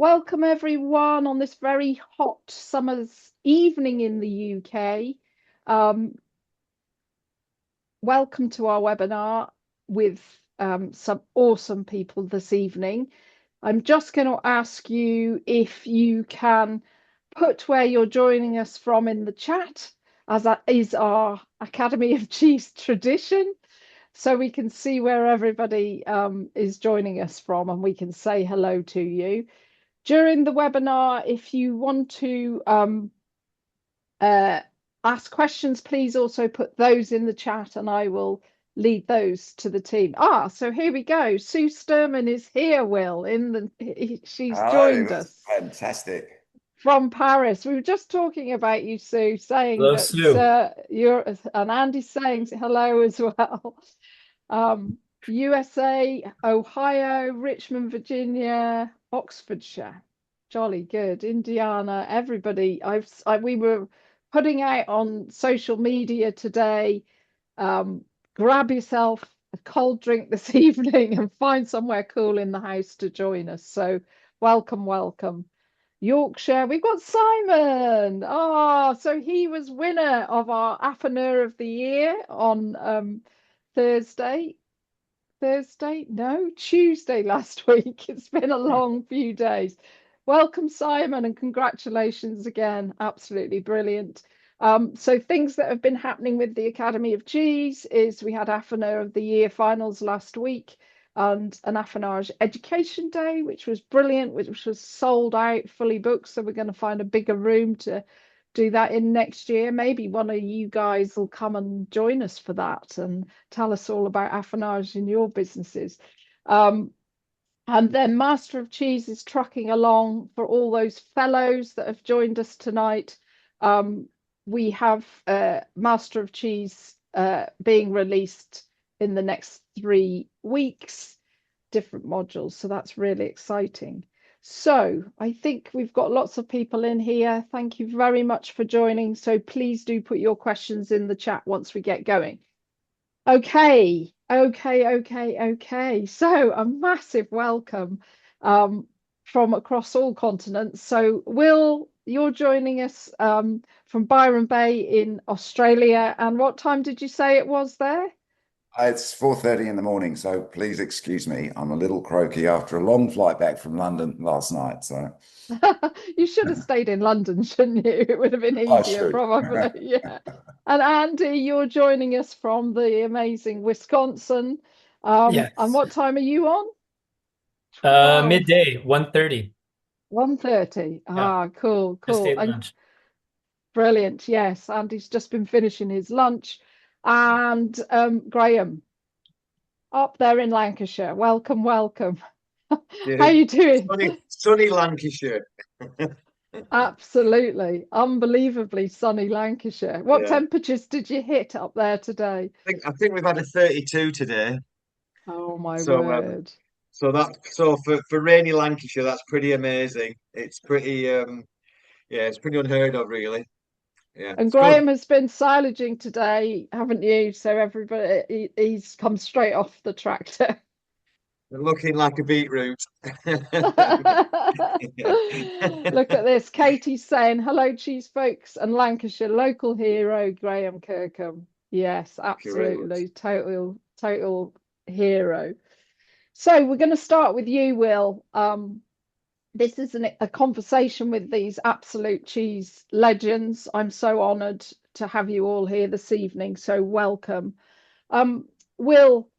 welcome everyone on this very hot summer's evening in the UK. Um, Welcome to our webinar with some awesome people this evening. I'm just going to ask you if you can put where you're joining us from in the chat, as that is our Academy of Cheese tradition, so we can see where everybody is joining us from and we can say hello to you. During the webinar, if you want to ask questions, please also put those in the chat and I will lead those to the team. So here we go. Sue Sturman is here, Will, she's Hello, joined that's us fantastic. from Paris. We were just talking about you, Sue, saying Hello, that Sue. you're, and Andy's saying hello as well. USA, Ohio, Richmond, Virginia, Oxfordshire. Jolly good. Indiana, everybody. We were putting out on social media today, grab yourself a cold drink this evening and find somewhere cool in the house to join us. So welcome, welcome. Yorkshire, we've got Simon. So he was winner of our affineur of the year on Thursday. No, Tuesday last week. It's been a long few days. Welcome, Simon, and congratulations again. Absolutely brilliant. So things that have been happening with the Academy of Cheese is we had Affineur of the Year finals last week and an Affinage Education Day, which was brilliant, which was sold out, fully booked. So we're going to find a bigger room to do that in next year. Maybe one of you guys will come and join us for that and tell us all about affinage in your businesses. And then Master of Cheese is trucking along for all those fellows that have joined us tonight. We have Master of Cheese being released in the next 3 weeks, different modules. So that's really exciting. So I think we've got lots of people in here. Thank you very much for joining. So please do put your questions in the chat once we get going. Okay. So a massive welcome from across all continents. So Will, you're joining us from Byron Bay in Australia. And what time did you say it was there? It's 4:30 in the morning, so please excuse me. I'm a little croaky after a long flight back from London last night. So You should have stayed in London, shouldn't you? It would have been I easier, should. probably. Yeah. And Andy, you're joining us from the amazing Wisconsin. And Yes. what time are you on? 12, Midday, 1:30. 1:30. Yeah, just Cool. ate And lunch. brilliant. Yes, Andy's just been finishing his lunch. And Graham, up there in Lancashire. Welcome. How Yeah, you doing? sunny Lancashire. Absolutely. Unbelievably sunny Lancashire. What Yeah, temperatures did you hit up there today? I think we've had a 32 today. Oh my So word. for rainy Lancashire, that's pretty amazing. It's pretty yeah, it's pretty unheard of, really. Yeah, And it's good. Graham has been silaging today, haven't you? So everybody, he's come straight off the tractor. Looking like a beetroot. Look at this. Katie's saying, hello, cheese folks and Lancashire local hero, Graham Kirkham. Yes, Great. absolutely. Total hero. So we're going to start with you, Will. This is a conversation with these absolute cheese legends. I'm so honoured to have you all here this evening. So welcome. Will,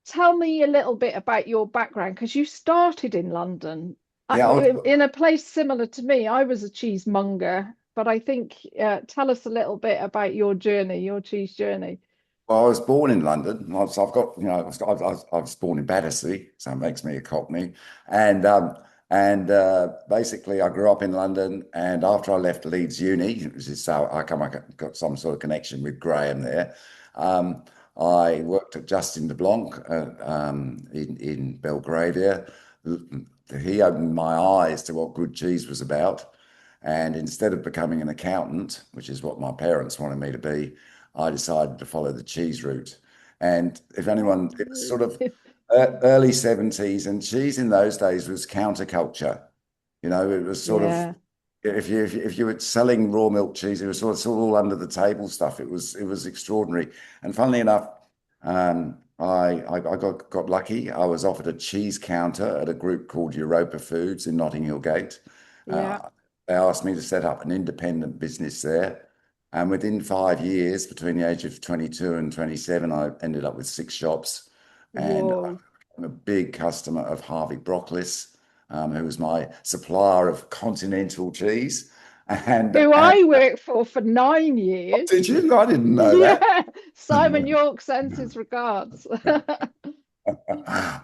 tell me a little bit about your background because you started in London. Yeah, In a place similar to me. I was a cheesemonger, but I think tell us a little bit about your journey, your cheese journey. well, I was born in London. I've got, I was born in Battersea, so it makes me a Cockney. And basically, I grew up in London. And after I left Leeds Uni, this is how I got some sort of connection with Graham there. Um, I worked at Justin de Blanc in Belgravia. He opened my eyes to what good cheese was about. And instead of becoming an accountant, which is what my parents wanted me to be, I decided to follow the cheese route. And if anyone, it was sort of early 70s, and cheese in those days was counterculture. It was sort of, Yeah. if you were selling raw milk cheese, it was sort of all under the table stuff. It was extraordinary. And funnily enough, I got lucky. I was offered a cheese counter at a group called Europa Foods in Notting Hill Gate. Yeah. They asked me to set up an independent business there. And within 5 years, between the age of 22 and 27, I ended up with 6 shops. And Whoa. I'm a big customer of Harvey Brocklis, who was my supplier of continental cheese. Who And I worked for 9 years. did you? I didn't know that. Yeah. Simon York sends his regards. Well,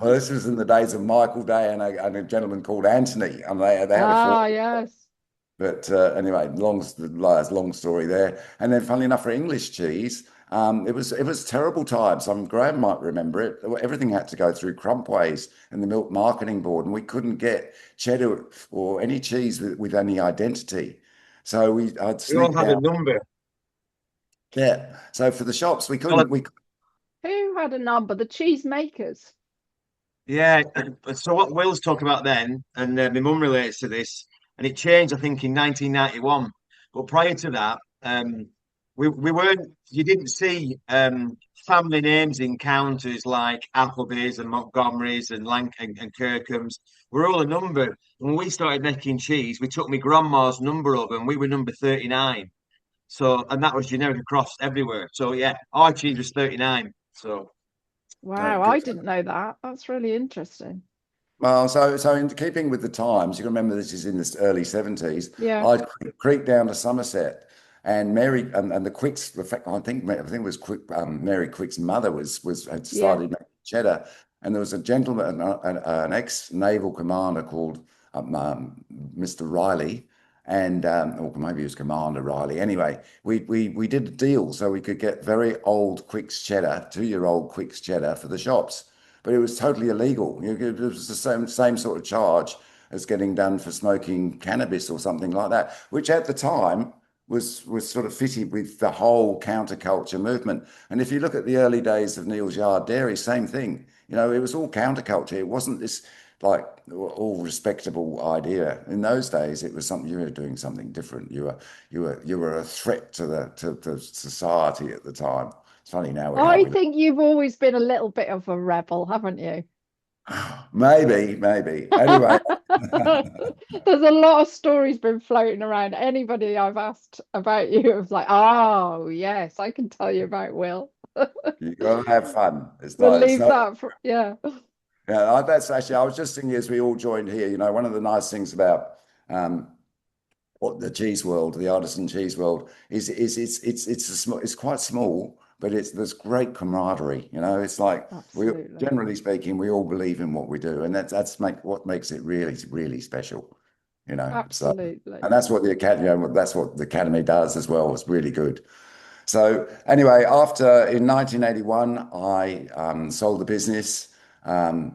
this was in the days of Michael Day and a gentleman called Anthony, and they had a Ah, four. yes. But anyway, long story there. And then, funnily enough, for English cheese, it was terrible times. Graham might remember it. Everything had to go through Crumpways and the Milk Marketing Board, and we couldn't get cheddar or any cheese with any identity. So I'd We all sneak had a down. number. Yeah. So for the shops, we Well, couldn't. We Who had a number? The cheesemakers. yeah. So what Will's talking about then, and my mum relates to this, and it changed, I think, in 1991. But prior to that, we weren't. You didn't see family names in counters like Appleby's and Montgomery's and and Kirkham's. We're all a number. When we started making cheese, we took my grandma's number over, and we were number 39. So, and that was generic across everywhere. So yeah, our cheese was 39. So Wow, I didn't know that. That's really interesting. Well, so in keeping with the times, you can remember this is in the early 70s. Yeah. I'd creep down to Somerset, and Mary and the Quicks. The fact I think it was Quick. Mary Quick's mother had Yeah. started making cheddar, and there was a gentleman, an ex-naval commander called Mr. Riley, and or maybe it was Commander Riley. Anyway, we did a deal so we could get very old Quicks cheddar, 2-year-old Quicks cheddar for the shops, but it was totally illegal. It was the same sort of charge as getting done for smoking cannabis or something like that, which at the time was sort of fitted with the whole counterculture movement. And if you look at the early days of Neal's Yard Dairy, same thing. It was all counterculture. It wasn't this like all respectable idea. In those days, it was something you were doing something different. You were a threat to society at the time. It's funny now how I we think you've always been a little bit of a rebel, haven't you? maybe. Anyway, There's a lot of stories been floating around. Anybody I've asked about you was like, oh, yes, I can tell you about Will. you got to have fun. It's We'll not. It's leave not. that for, yeah. Yeah, that's actually. I was just thinking as we all joined here. One of the nice things about what the cheese world, the artisan cheese world, is it's quite small, but there's great camaraderie. It's like Absolutely. generally speaking, we all believe in what we do, and that's what makes it really special. So, Absolutely. and that's what the academy, that's what the academy does as well. It's really good. So anyway, in 1981, I sold the business and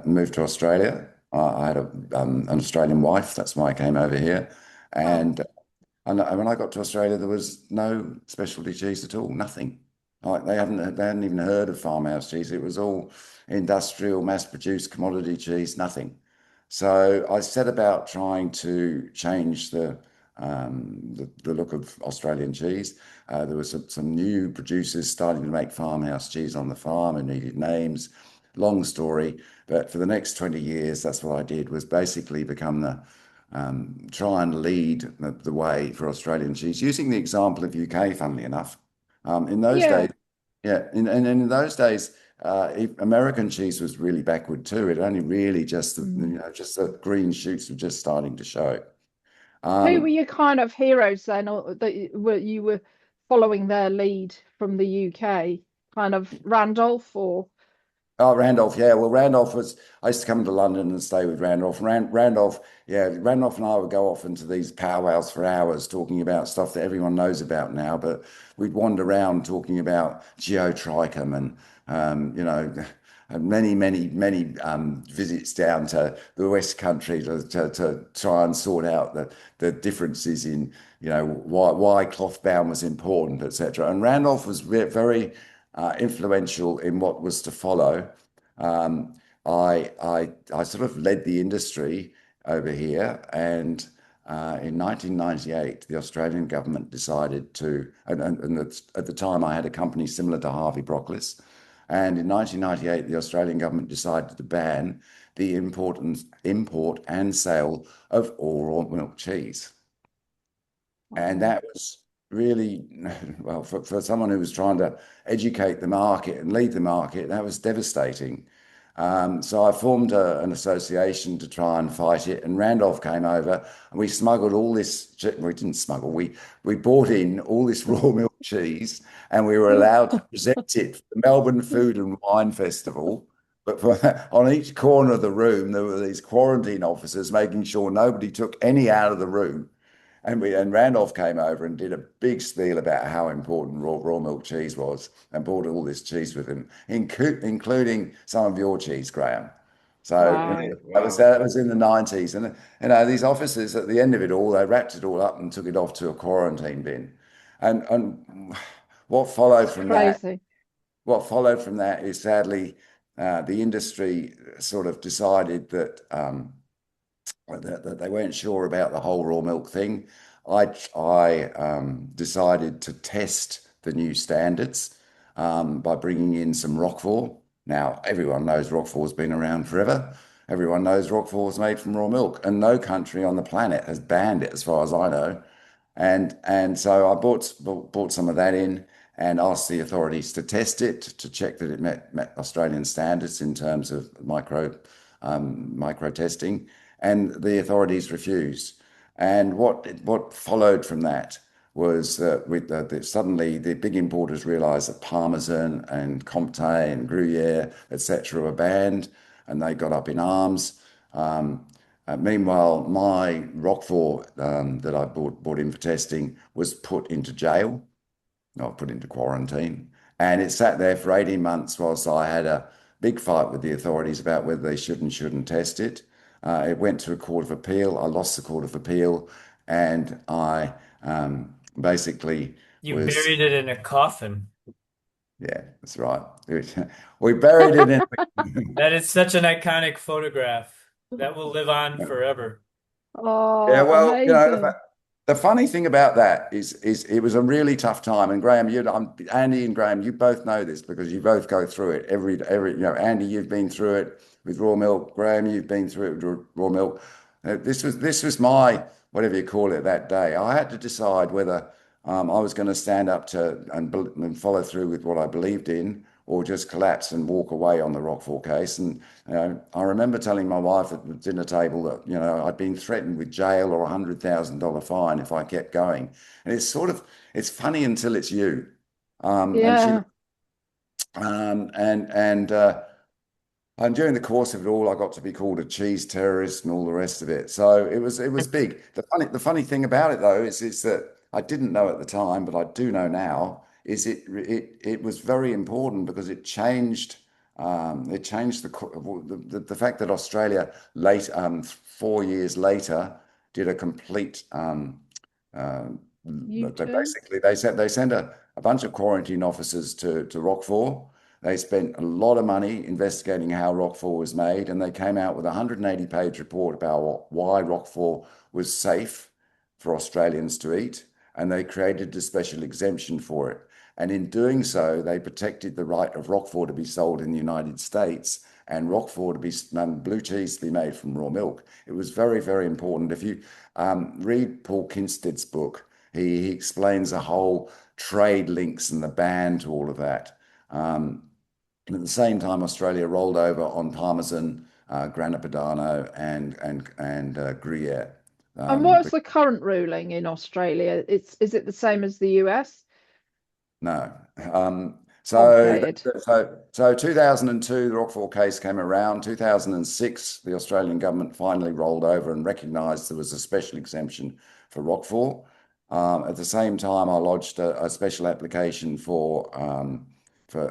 moved to Australia. I had an Australian wife. That's why I came over here. And, and when I got to Australia, there was no specialty cheese at all, nothing. Like they hadn't even heard of farmhouse cheese. It was all industrial, mass-produced commodity cheese, nothing. So I set about trying to change the look of Australian cheese. There was some new producers starting to make farmhouse cheese on the farm and needed names. Long story, but for the next 20 years, that's what I did, was basically become try and lead the way for Australian cheese, using the example of UK, funnily enough. In those Yeah. days, yeah, and in those days, American cheese was really backward too. It only really just the green shoots were just starting to show. Who were Um, your kind of heroes then, or that you were following their lead from the UK? Kind of Randolph or Oh, Randolph, yeah. Well, I used to come to London and stay with Randolph. Randolph, yeah, Randolph and I would go off into these powwows for hours talking about stuff that everyone knows about now, but we'd wander around talking about geotrichum and many visits down to the West Country to try and sort out the differences in, why cloth bound was important, etc. And Randolph was very influential in what was to follow. Um, I sort of led the industry over here. And in 1998, the Australian government decided to, and at the time I had a company similar to Harvey Broccoli's. And in 1998, the Australian government decided to ban the import and sale of all raw milk cheese. And that was really, well, for someone who was trying to educate the market and lead the market, that was devastating. So I formed an association to try and fight it. And Randolph came over and we smuggled all this, we didn't smuggle, we bought in all this raw milk cheese and we were allowed to present it for the Melbourne Food and Wine Festival. But on each corner of the room, there were these quarantine officers making sure nobody took any out of the room. And Randolph came over and did a big spiel about how important raw milk cheese was, and brought all this cheese with him, including some of your cheese, Graham. So Wow. that was in the 90s, and these officers at the end of it all, they wrapped it all up and took it off to a quarantine bin, and what followed It's from that? crazy. What followed from that is sadly the industry sort of decided that they weren't sure about the whole raw milk thing. I decided to test the new standards by bringing in some Roquefort. Now, everyone knows Roquefort's been around forever. Everyone knows Roquefort is made from raw milk, and no country on the planet has banned it, as far as I know. And so I bought some of that in and asked the authorities to test it to check that it met Australian standards in terms of micro testing, and the authorities refused. And what followed from that was suddenly the big importers realised that Parmesan and Comté and Gruyere, etc., were banned, and they got up in arms. Meanwhile, my Roquefort that I bought in for testing was put into jail, not put into quarantine, and it sat there for 18 months whilst I had a big fight with the authorities about whether they should and shouldn't test it. It went to a court of appeal. I lost the court of appeal, and I basically You was, buried it in a coffin. yeah, that's right. We buried it in. That is such an iconic photograph. That will live on forever. Yeah, Oh, well, amazing. the funny thing about that is it was a really tough time. And Graham, Andy and Graham, you both know this because you both go through it Andy, you've been through it with raw milk. Graham, you've been through it with raw milk. This was my whatever you call it that day. I had to decide whether I was going to stand up to and follow through with what I believed in, or just collapse and walk away on the Roquefort case. And I remember telling my wife at the dinner table that I'd been threatened with jail or $100,000 fine if I kept going. And it's funny until it's you. And she Yeah. and during the course of it all, I got to be called a cheese terrorist and all the rest of it. So it was big. The funny thing about it though is that I didn't know at the time, but I do know now. Is it was very important because it changed the fact that Australia 4 years later did a complete U-turn. basically they sent a bunch of quarantine officers to Roquefort. They spent a lot of money investigating how Roquefort was made, and they came out with a 180-page report about why Roquefort was safe for Australians to eat, and they created a special exemption for it. And in doing so, they protected the right of Roquefort to be sold in the United States and Roquefort to be blue cheese to be made from raw milk. It was very, very important. If you read Paul Kinstead's book, he explains the whole trade links and the ban to all of that. And at the same time, Australia rolled over on Parmesan, Grana Padano, and Gruyere. And what's the current ruling in Australia? Is it the same as the US? No. Oh, So, good. so 2002, the Roquefort case came around. 2006, the Australian government finally rolled over and recognised there was a special exemption for Roquefort. At the same time, I lodged a special application for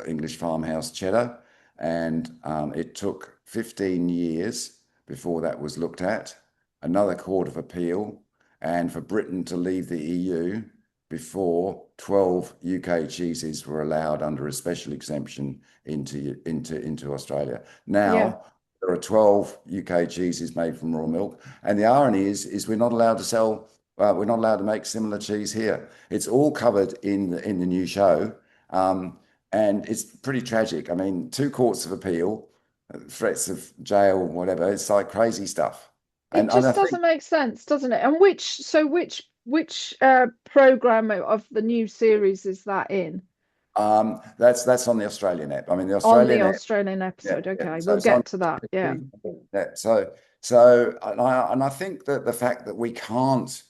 English farmhouse cheddar, and it took 15 years before that was looked at, another court of appeal, and for Britain to leave the EU before 12 UK cheeses were allowed under a special exemption into Australia. Yeah. Now, there are 12 UK cheeses made from raw milk. And the irony is we're not allowed to sell, we're not allowed to make similar cheese here. It's all covered in the new show. And it's pretty tragic. I mean, 2 courts of appeal, threats of jail, whatever. It's like crazy stuff. It And I just think doesn't make sense, doesn't it? And which program of the new series is that in? that's on the Australian app. I mean, the On the Australian app. Australian Yeah, episode. yeah. Okay, So we'll it's on. get to that. Yeah, Yeah. So and I think that the fact that we can't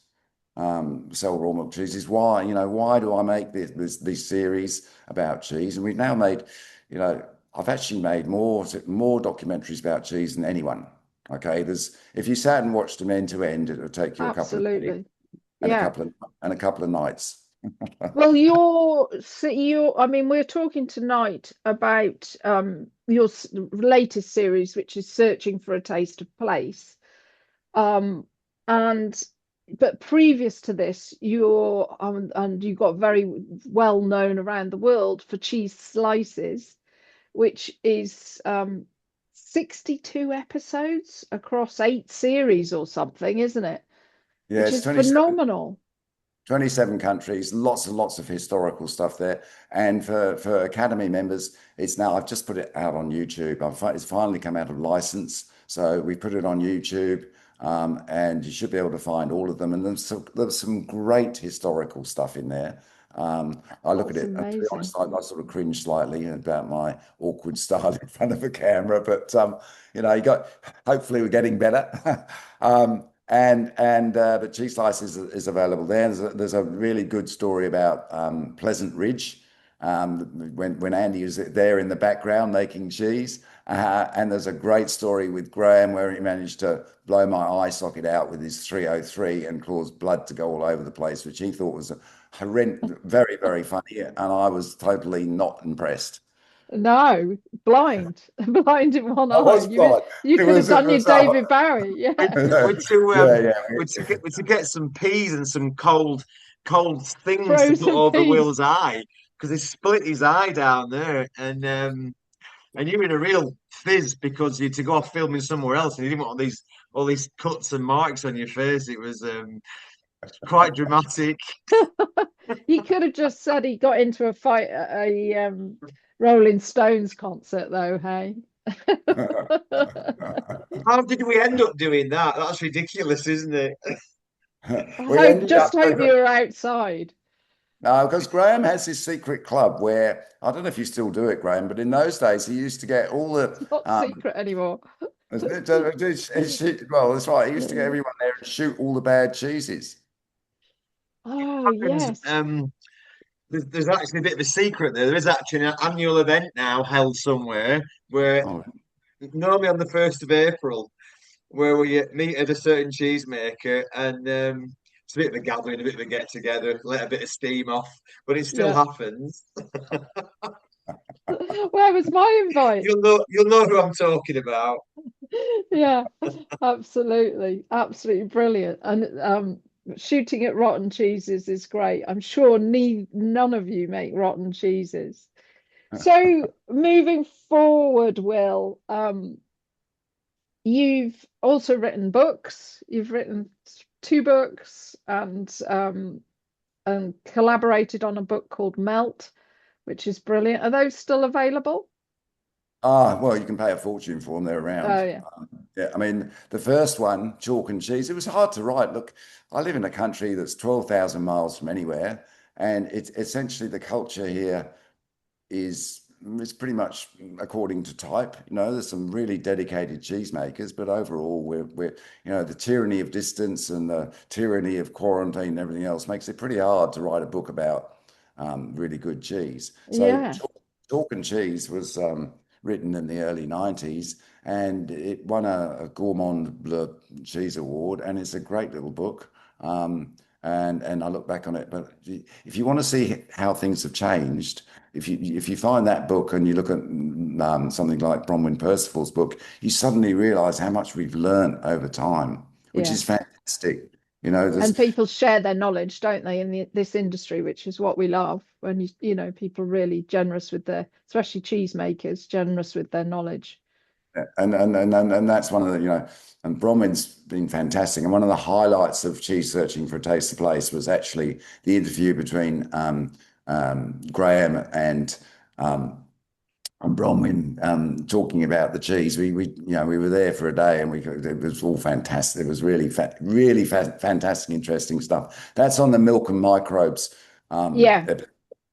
sell raw milk cheese is why, why do I make this series about cheese? And we've now made, I've actually made more documentaries about cheese than anyone. Okay, if you sat and watched them end to end, it would take you a couple of days absolutely. and Yeah. a couple of nights. Well, I mean, we're talking tonight about your latest series, which is Searching for a Taste of Place. And but previous to this, and you got very well known around the world for Cheese Slices, which is 62 episodes across 8 series or something, isn't it? Yeah, Which it's is 27. phenomenal. 27 countries, lots and lots of historical stuff there. And for Academy members, I've just put it out on YouTube. It's finally come out of license. So we put it on YouTube, and you should be able to find all of them. And there's some great historical stuff in there. I look at That's it, and to be amazing. honest, I sort of cringe slightly about my awkward style in front of a camera, but hopefully we're getting better. The cheese slice is available there. There's a really good story about Pleasant Ridge, when Andy was there in the background making cheese. And there's a great story with Graham where he managed to blow my eye socket out with his 303 and cause blood to go all over the place, which he thought was horrendous, very, very funny. And I was totally not impressed. No, blind, blind in one I eye. was blind. You It could have was, it done your was, David Bowie. Yeah. We're yeah, to yeah. we're to get some peas and some cold things to put Frozen over peas. Will's eye because he split his eye down there, and you're in a real fizz because you had to go off filming somewhere else, and you didn't want all these cuts and marks on your face. It was quite dramatic. He could have just said he got into a fight at a Rolling Stones concert, though. Hey. How did we end up doing that? That's ridiculous, isn't it? We ended Just up hope you were outside. No, because Graham has this secret club where I don't know if you still do it, Graham, but in those days he used to get all the It's not secret anymore. well, that's right. He used to get everyone there and shoot all the bad cheeses. Oh, And yes. there's actually a bit of a secret there. There is actually an annual event now held somewhere where Oh, normally on the 1st of April, where we meet at a certain cheesemaker, and it's a bit of a gathering, a bit of a get together, let a bit of steam off, but it still Yeah. happens. Where was my invite? You'll know who I'm talking about. Yeah, absolutely. Absolutely brilliant. And shooting at rotten cheeses is great. I'm sure none of you make rotten cheeses. So moving forward, Will, you've also written books. You've written 2 books and collaborated on a book called Melt, which is brilliant. Are those still available? well, you can pay a fortune for them. They're around. Oh, yeah. Yeah, I mean, the first one, Chalk and Cheese, it was hard to write. Look, I live in a country that's 12,000 miles from anywhere, and it's essentially the culture here is pretty much according to type. There's some really dedicated cheesemakers, but overall, we're the tyranny of distance and the tyranny of quarantine and everything else makes it pretty hard to write a book about really good cheese. So Yeah. Chalk and Cheese was written in the early 90s, and it won a Gourmand Bleu Cheese Award, and it's a great little book. And I look back on it, but if you want to see how things have changed, if you find that book and you look at something like Bronwyn Percival's book, you suddenly realize how much we've learned over time, which Yeah. is fantastic. And people share their knowledge, don't they, in this industry, which is what we love. When people really generous with especially cheesemakers, generous with their knowledge. And that's one of the, and Bronwyn's been fantastic. And one of the highlights of Cheese Searching for a Taste of Place was actually the interview between Graham um, and Bronwyn talking about the cheese. We were there for a day, and it was all fantastic. It was really fantastic, interesting stuff. That's on the milk and microbes. Yeah.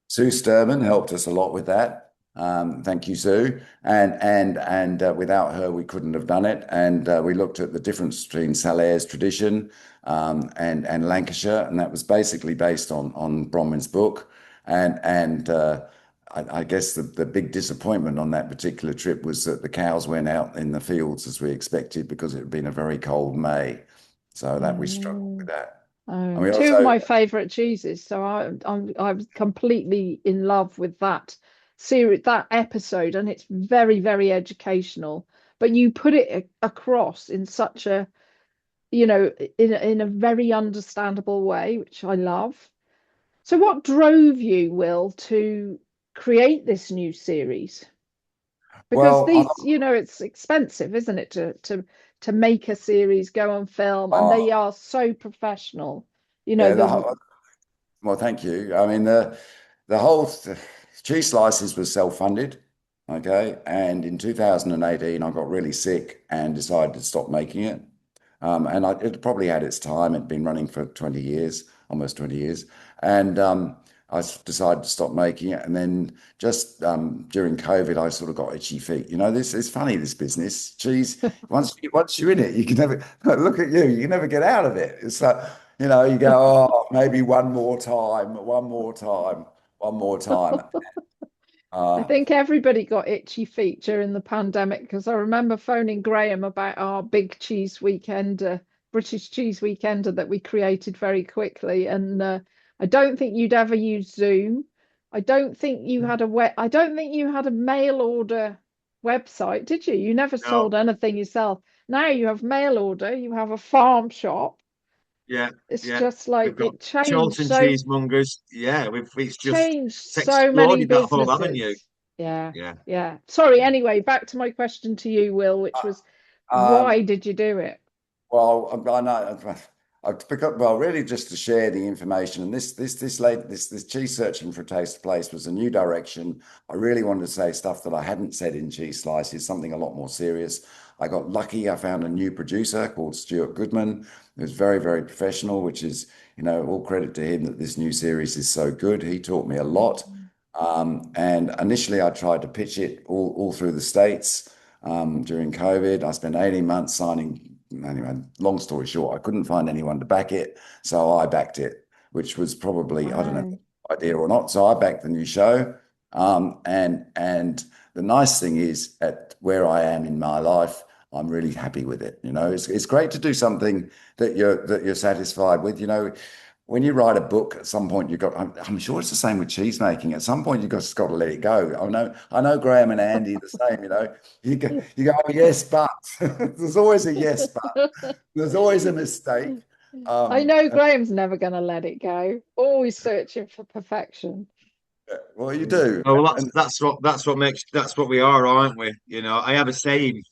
Sue Sturman helped us a lot with that. Thank you, Sue. And without her, we couldn't have done it. And we looked at the difference between Salaire's tradition and Lancashire, and that was basically based on Bronwyn's book. And I guess the big disappointment on that particular trip was that the cows went out in the fields as we expected because it had been a very cold May. So that we struggled with Oh, that. And oh, we two of also, my favorite cheeses. So I was completely in love with that series, that episode, and it's very, very educational. But you put it across in such a, in a very understandable way, which I love. So what drove you, Will, to create this new series? Because well, these, it's expensive, isn't it, to make a series, go on film, and they are so professional. You know, yeah, the well, thank you. I mean, the whole cheese slices was self-funded, okay. And in 2018, I got really sick and decided to stop making it. And it probably had its time. It'd been running for 20 years, almost 20 years. And decided to stop making it. And then just during COVID, I sort of got itchy feet. This is funny, this business. Cheese, once you're in it, you can never look at you, you can never get out of it. It's like, you go, oh, maybe one more time, one more time, one more time. I Uh, think everybody got itchy feet during the pandemic because I remember phoning Graham about our big cheese weekend, British cheese weekender that we created very quickly. And I don't think you'd ever used Zoom. I don't think you had a mail order website, did you? You never No, sold anything yourself. Now you have mail order, you have a farm shop. yeah, It's yeah. just like We've got it changed Chilton so cheesemongers. Yeah, it's just changed it's so many exploded that whole avenue. businesses. Yeah, Yeah, yeah. Sorry, yeah. anyway, back to my question to you, Will, which was um, why did you do it? Well, I know. I've picked up, well, really just to share the information. And this cheese searching for a taste of place was a new direction. I really wanted to say stuff that I hadn't said in cheese slices, something a lot more serious. I got lucky. I found a new producer called Stuart Goodman, who's very, very professional, which is, all credit to him that this new series is so good. He taught me a lot. And initially I tried to pitch it all through the States during COVID. I spent 18 months signing. Anyway, long story short, I couldn't find anyone to back it. So I backed it, which was probably, I don't know, Wow. idea or not. So I backed the new show. And the nice thing is at where I am in my life, I'm really happy with it. It's great to do something that you're satisfied with. When you write a book, at some point I'm sure it's the same with cheese making. At some point just got to let it go. I know Graham and Andy are the same, you go, oh, yes, but there's always a yes, but there's always a mistake. I Um, know Graham's never going to let it go. Always searching for perfection. well, you do. Oh, well, And that's what we are, aren't we? I have a saying,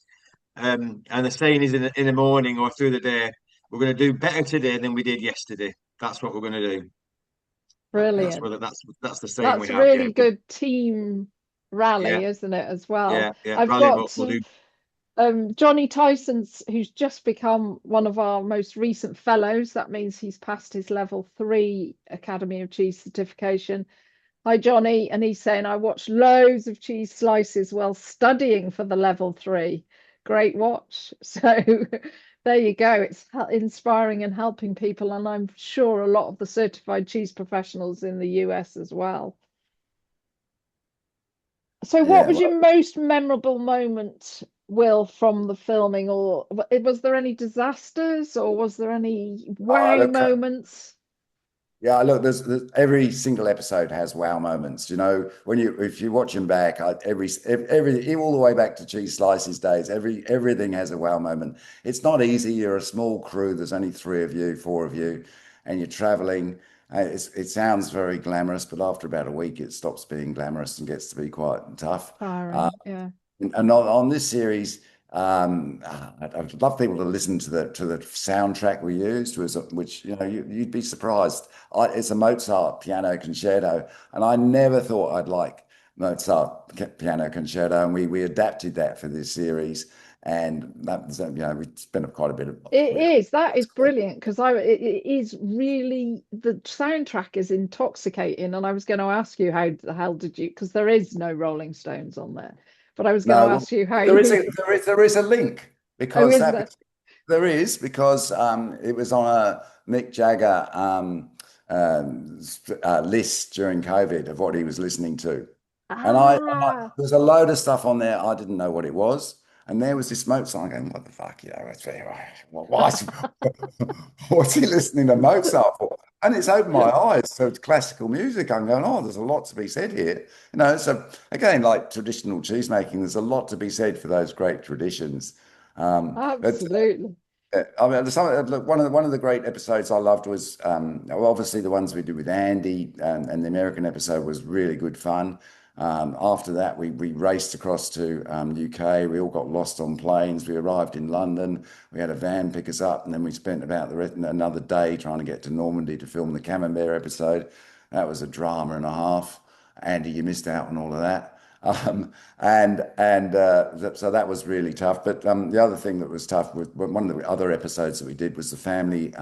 and the saying is in the morning or through the day, we're going to do better today than we did yesterday. That's what we're going to do. Brilliant. That's the saying we That's have. Yeah, really good team yeah, rally, isn't it, as well? yeah. I've Rally them up. got We'll do. Johnny Tyson's, who's just become one of our most recent fellows. That means he's passed his level 3 Academy of Cheese certification. Hi, Johnny. And he's saying, I watched loads of cheese slices while studying for the level 3. Great watch. So there you go. It's inspiring and helping people. And I'm sure a lot of the certified cheese professionals in the US as well. So what yeah, was well, your most memorable moment, Will, from the filming, or was there any disasters, or was there any wow look, moments? yeah, look, there's every single episode has wow moments. If you watch them back, every all the way back to cheese slices days, everything has a wow moment. It's not easy. You're a small crew. There's only 3 of you, 4 of you, and you're traveling. It sounds very glamorous, but after about a week, it stops being glamorous and gets to be quite tough. Tiring, yeah. And on this series, I'd love people to listen to the soundtrack we used, which you'd be surprised. It's a Mozart piano concerto, and I never thought I'd like Mozart piano concerto, and we adapted that for this series, and that was, we spent quite a bit of. That is brilliant because it is really, the soundtrack is intoxicating, and I was going to ask you how the hell did you, because there is no Rolling Stones on there, but I was going No, to well, ask you how there is you. there is a link Oh, because is there? there is because it was on a Mick Jagger list during COVID of what he was listening to, and Ah, there's a load of stuff on there I didn't know what it was, and there was this Mozart going, what the fuck, it's very why what's he listening to Mozart for? And it's opened my eyes to classical music. I'm going, oh, there's a lot to be said here. So again, like traditional cheese making, there's a lot to be said for those great traditions. But absolutely. I mean, look, one of the great episodes I loved was well, obviously the ones we did with Andy, and the American episode was really good fun. After that, we raced across to UK. We all got lost on planes. We arrived in London. We had a van pick us up, and then we spent about another day trying to get to Normandy to film the Camembert episode. That was a drama and a half. Andy, you missed out on all of that. So that was really tough. But the other thing that was tough was one of the other episodes that we did was the family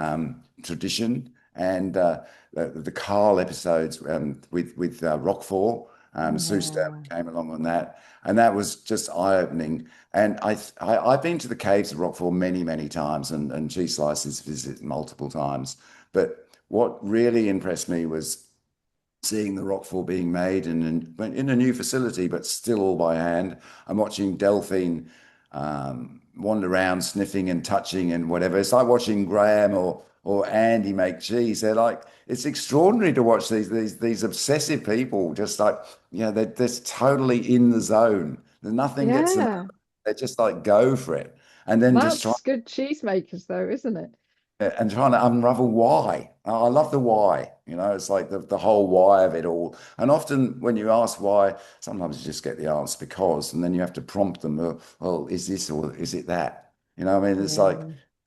tradition and the Carl episodes with Roquefort. Sue Stanley Yeah. came along on that, and that was just eye-opening. And I've been to the caves of Roquefort many times, and cheese slices visit multiple times. But what really impressed me was seeing the Roquefort being made in a new facility, but still all by hand. I'm watching Delphine wander around sniffing and touching and whatever. It's like watching Graham or Andy make cheese. They're like, it's extraordinary to watch these obsessive people just like, they're just totally in the zone. Nothing gets them. Yeah. They just like go for it. And then just try That's good cheesemakers though, isn't it? and trying to unravel why. I love the why. It's like the whole why of it all. And often when you ask why, sometimes you just get the answer because, and then you have to prompt them. Well, is this or is it that? I mean, it's Yeah.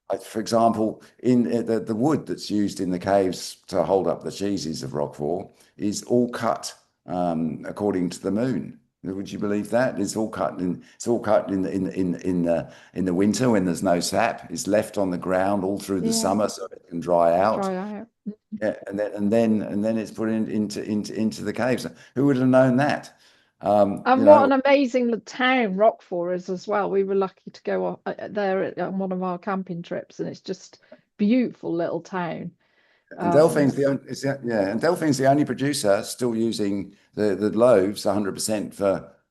like, for example, in the wood that's used in the caves to hold up the cheeses of Roquefort is all cut according to the moon. Would you believe that? It's all cut in the winter when there's no sap. It's left on the ground all through the Yeah. summer so it can dry out. Try out. Yeah, and then it's put into the caves. Who would have known that? And what an amazing town Roquefort is as well. We were lucky to go there on one of our camping trips, and it's just beautiful little town. And Delphine's the only producer still using the loaves 100%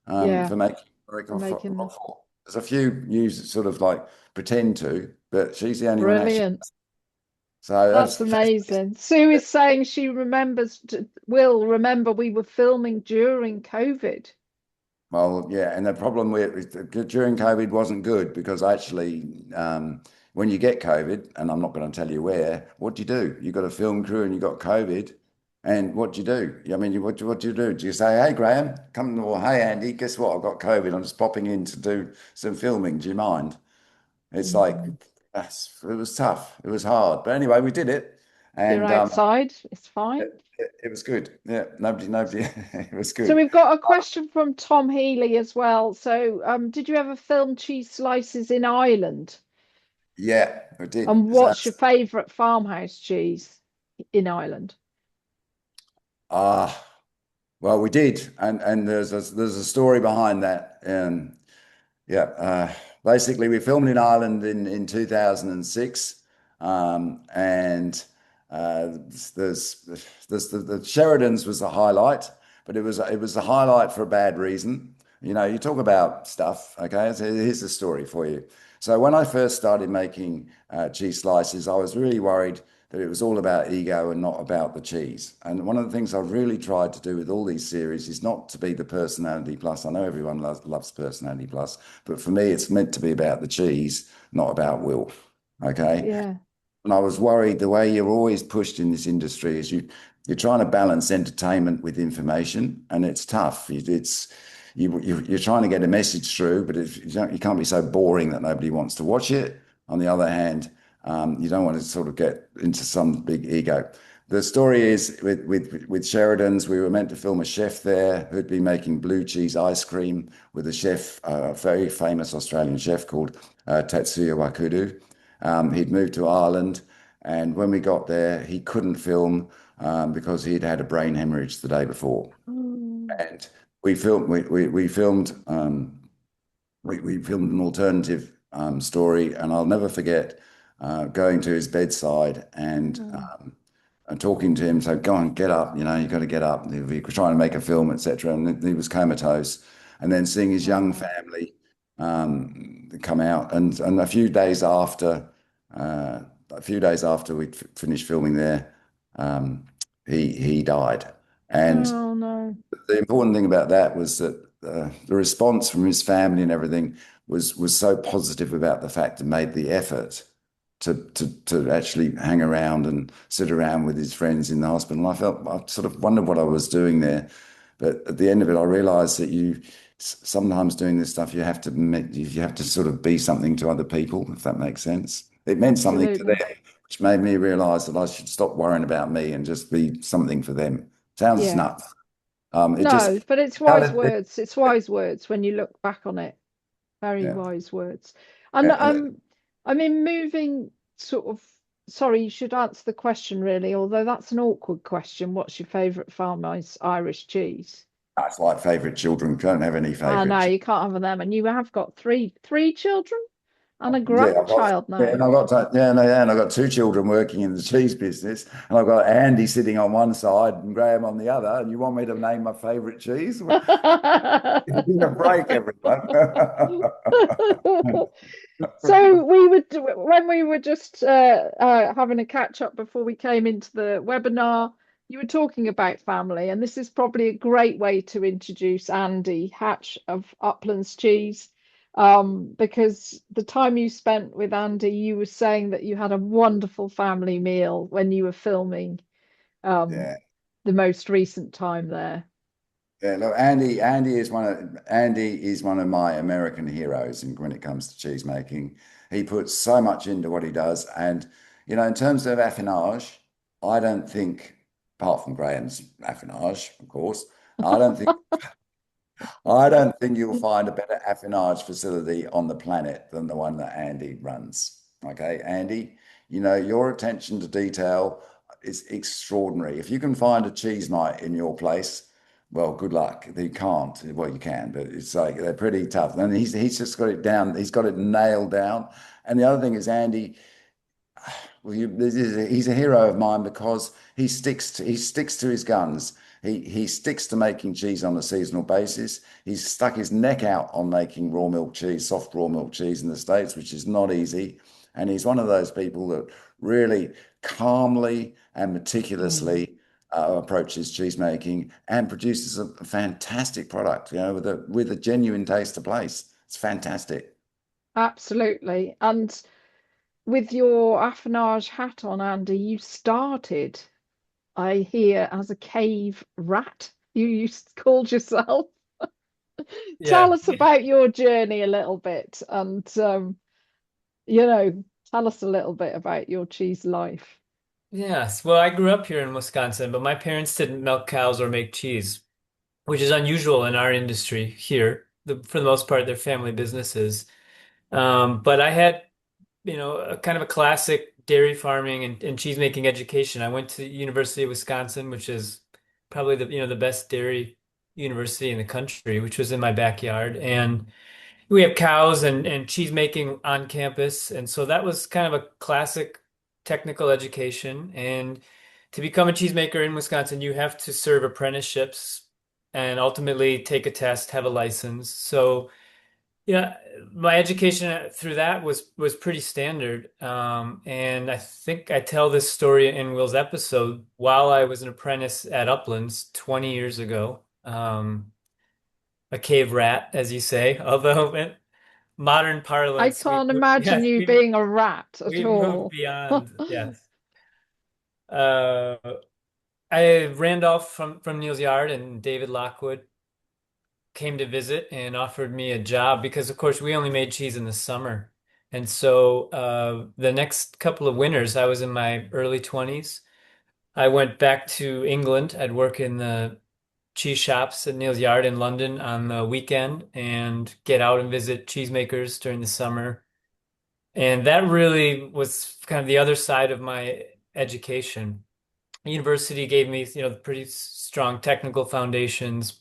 Yeah, for making for making them. Roquefort. There's a few use sort of like pretend to, but she's the only one actually. Brilliant. So That's that's amazing. Sue is saying she will remember we were filming during COVID. well, yeah. And the problem during COVID wasn't good because actually, when you get COVID, and I'm not going to tell you where, what do you do? You've got a film crew and you've got COVID. And what do you do? I mean, what do you do? Do you say, hey, Graham, come, or hey, Andy, guess what? I've got COVID. I'm just popping in to do some filming. Do you mind? It's like, Mm. it was tough. It was hard. But anyway, we did it. You're And outside, it's fine. it was good. Yeah, nobody, it was So good. we've got a question from Tom Healy as well. So, did you ever film cheese slices in Ireland? Yeah, we did. And what's your favourite farmhouse cheese in Ireland? Ah, well, we did. And there's a story behind that. Yeah, basically, we filmed in Ireland in 2006, and the Sheridans was the highlight, but it was the highlight for a bad reason. You talk about stuff, okay? So here's the story for you. So when I first started making cheese slices, I was really worried that it was all about ego and not about the cheese. And one of the things I've really tried to do with all these series is not to be the personality plus. I know everyone loves personality plus, but for me, it's meant to be about the cheese, not about Will. Okay. Yeah. And I was worried the way you're always pushed in this industry is you're trying to balance entertainment with information, and it's tough. you're trying to get a message through, but you can't be so boring that nobody wants to watch it. On the other hand, you don't want to sort of get into some big ego. The story is with Sheridan's, we were meant to film a chef there who'd been making blue cheese ice cream with a chef, a very famous Australian chef called Tatsuya Wakudu. He'd moved to Ireland, and when we got there, he couldn't film because he'd had a brain hemorrhage the day before. Mm. And we filmed an alternative story, and I'll never forget going to his bedside Mm. and talking to him. So go on, get up. You know, you got to get up. He was trying to make a film, etc. And he was comatose. And then seeing his young Oh. family come out, and a few days after we'd finished filming there, um, he died. And Oh no. the important thing about that was that the response from his family and everything was so positive about the fact and made the effort to actually hang around and sit around with his friends in the hospital. And I sort of wondered what I was doing there, but at the end of it, I realised that you sometimes doing this stuff you have to sort of be something to other people, if that makes sense. It meant something to them, Absolutely. which made me realise that I should stop worrying about me and just be something for them. Sounds Yeah. nuts. It just No, but it's wise words. It's wise words when you look back on it. Very yeah. wise words. And And I mean, moving sort of, sorry, you should answer the question really, although that's an awkward question. What's your favourite farmer's Irish cheese? that's like favourite children. Don't have any Ah, no, favourite. you can't have them. And you have got three children and a Yeah, grandchild now. and I've got two children working in the cheese business, and I've got Andy sitting on one side and Graham on the other. And you want me to name my favourite cheese? Give me a break, everyone. So when we were just having a catch up before we came into the webinar, you were talking about family, and this is probably a great way to introduce Andy Hatch of Uplands Cheese, because the time you spent with Andy, you were saying that you had a wonderful family meal when you were filming um, Yeah, the most recent time there. yeah. Look, Andy is one of my American heroes when it comes to cheese making. He puts so much into what he does, and in terms of affinage, I don't think, apart from Graham's affinage, of course, I don't think I don't think you'll find a better affinage facility on the planet than the one that Andy runs. Okay, Andy, your attention to detail is extraordinary. If you can find a cheese mite in your place, well, good luck. You can't. Well, you can, but it's like they're pretty tough. And he's just got it down. He's got it nailed down. And the other thing is, Andy, well, he's a hero of mine because he sticks to his guns. He sticks to making cheese on a seasonal basis. He's stuck his neck out on making raw milk cheese, soft raw milk cheese in the States, which is not easy. And he's one of those people that really calmly and Mm. meticulously approaches cheese making and produces a fantastic product, with a genuine taste to place. It's fantastic. Absolutely. And with your affinage hat on, Andy, you started, I hear, as a cave rat. You called yourself. Yeah. Tell us about your journey a little bit, and you know, tell us a little bit about your cheese life. Yes. Well, I grew up here in Wisconsin, but my parents didn't milk cows or make cheese, which is unusual in our industry here. For the most part, they're family businesses. But I had, a kind of a classic dairy farming and cheese making education. I went to the University of Wisconsin, which is probably the best dairy university in the country, which was in my backyard. And we have cows and cheese making on campus. And so that was kind of a classic technical education. And to become a cheesemaker in Wisconsin, you have to serve apprenticeships and ultimately take a test, have a license. So yeah, my education through that was pretty standard. And I think I tell this story in Will's episode while I was an apprentice at Uplands 20 years ago. A cave rat, as you say, although in modern I parlance, can't imagine yes, you being a rat at we've moved all. beyond, yes. Uh, I ran off from Neil's Yard and David Lockwood came to visit and offered me a job because, of course, we only made cheese in the summer. And so the next couple of winters, I was in my early 20s. I went back to England. I'd work in the cheese shops at Neal's Yard in London on the weekend and get out and visit cheesemakers during the summer. And that really was kind of the other side of my education. University gave me, pretty strong technical foundations,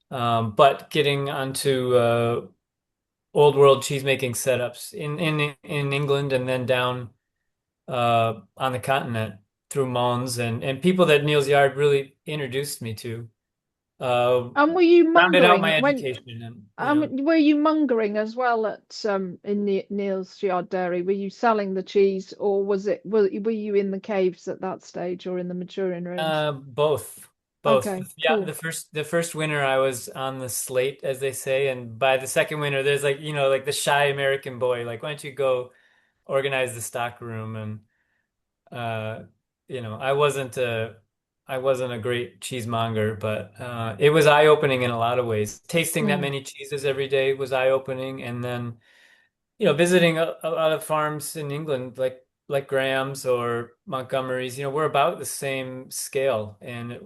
but getting onto old world cheesemaking setups in England and then down on the continent through Mons and people that Neal's Yard really introduced me to. And were you Rounded out mongering my when education and. were you mongering as well at in Neal's Yard Dairy? Were you selling the cheese, or were you in the caves at that stage, or in the maturing rooms? Both. Both. Okay, Yeah, cool. the first winter I was on the slate, as they say, and by the second winter there's like, like the shy American boy, like, why don't you go organize the stock room? And uh, I wasn't a great cheesemonger, but it was eye-opening in a lot of ways. Tasting that Mm. many cheeses every day was eye-opening, and then visiting a lot of farms in England, like Graham's or Montgomery's, we're about the same scale, and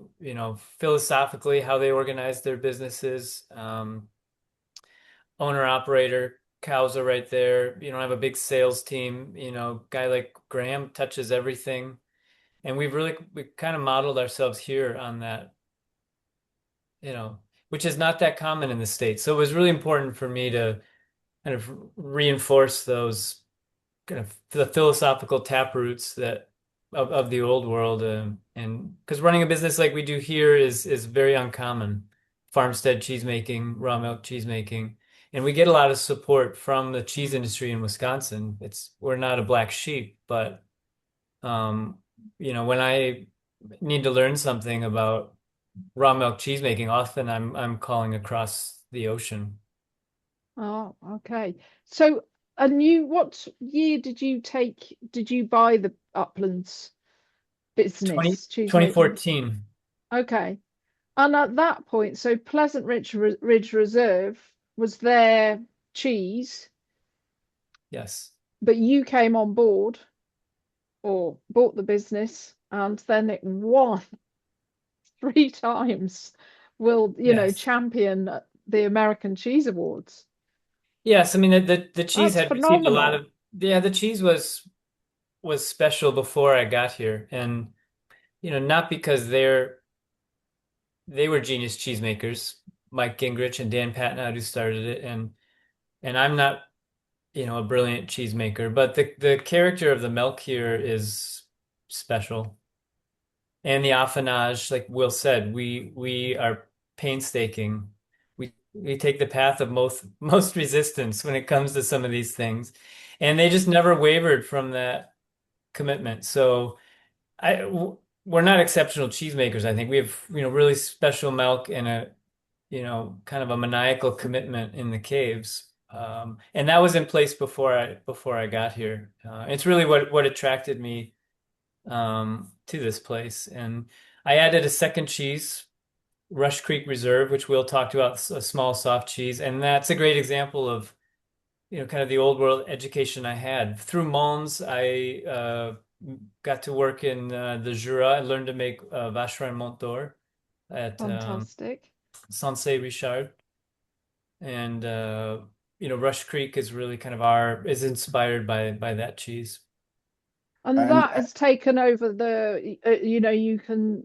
philosophically, how they organize their businesses, owner operator, cows are right there. You don't have a big sales team. Guy like Graham touches everything, and we kind of modeled ourselves here on that, which is not that common in the States. So it was really important for me to kind of reinforce those kind of the philosophical taproots that of the old world, and because running a business like we do here is very uncommon. Farmstead cheesemaking, raw milk cheesemaking, and we get a lot of support from the cheese industry in Wisconsin. We're not a black sheep, but um, when I need to learn something about raw milk cheesemaking, often I'm calling across the ocean. Oh, okay. So, what year did you buy the Uplands 20 business, cheese making? 2014. Okay. And at that point, so Ridge Reserve was their cheese, Yes. but you came on board or bought the business, and then it won 3 times. Will, Yes. champion the American Cheese Awards. Yes, I mean the cheese That's had received a lot phenomenal. of, yeah, the cheese was special before I got here. And not because they were genius cheesemakers, Mike Gingrich and Dan Patnod who started it, and I'm not, a brilliant cheesemaker, but the character of the milk here is special. And the affinage, like Will said, we are painstaking. We take the path of most resistance when it comes to some of these things, and they just never wavered from that commitment. So we're not exceptional cheesemakers. I think we have really special milk and a kind of a maniacal commitment in the caves. And that was in place before I got here. It's really what attracted me to this place. And I added a second cheese, Rush Creek Reserve, which we'll talk about, a small soft cheese. And that's a great example of, kind of the old world education I had. Through Mons, I got to work in the Jura. I learned to make Vacherin Mont d'Or at Fantastic. Sensei Richard. And, Rush Creek is really kind of is inspired by that cheese. And And that has taken over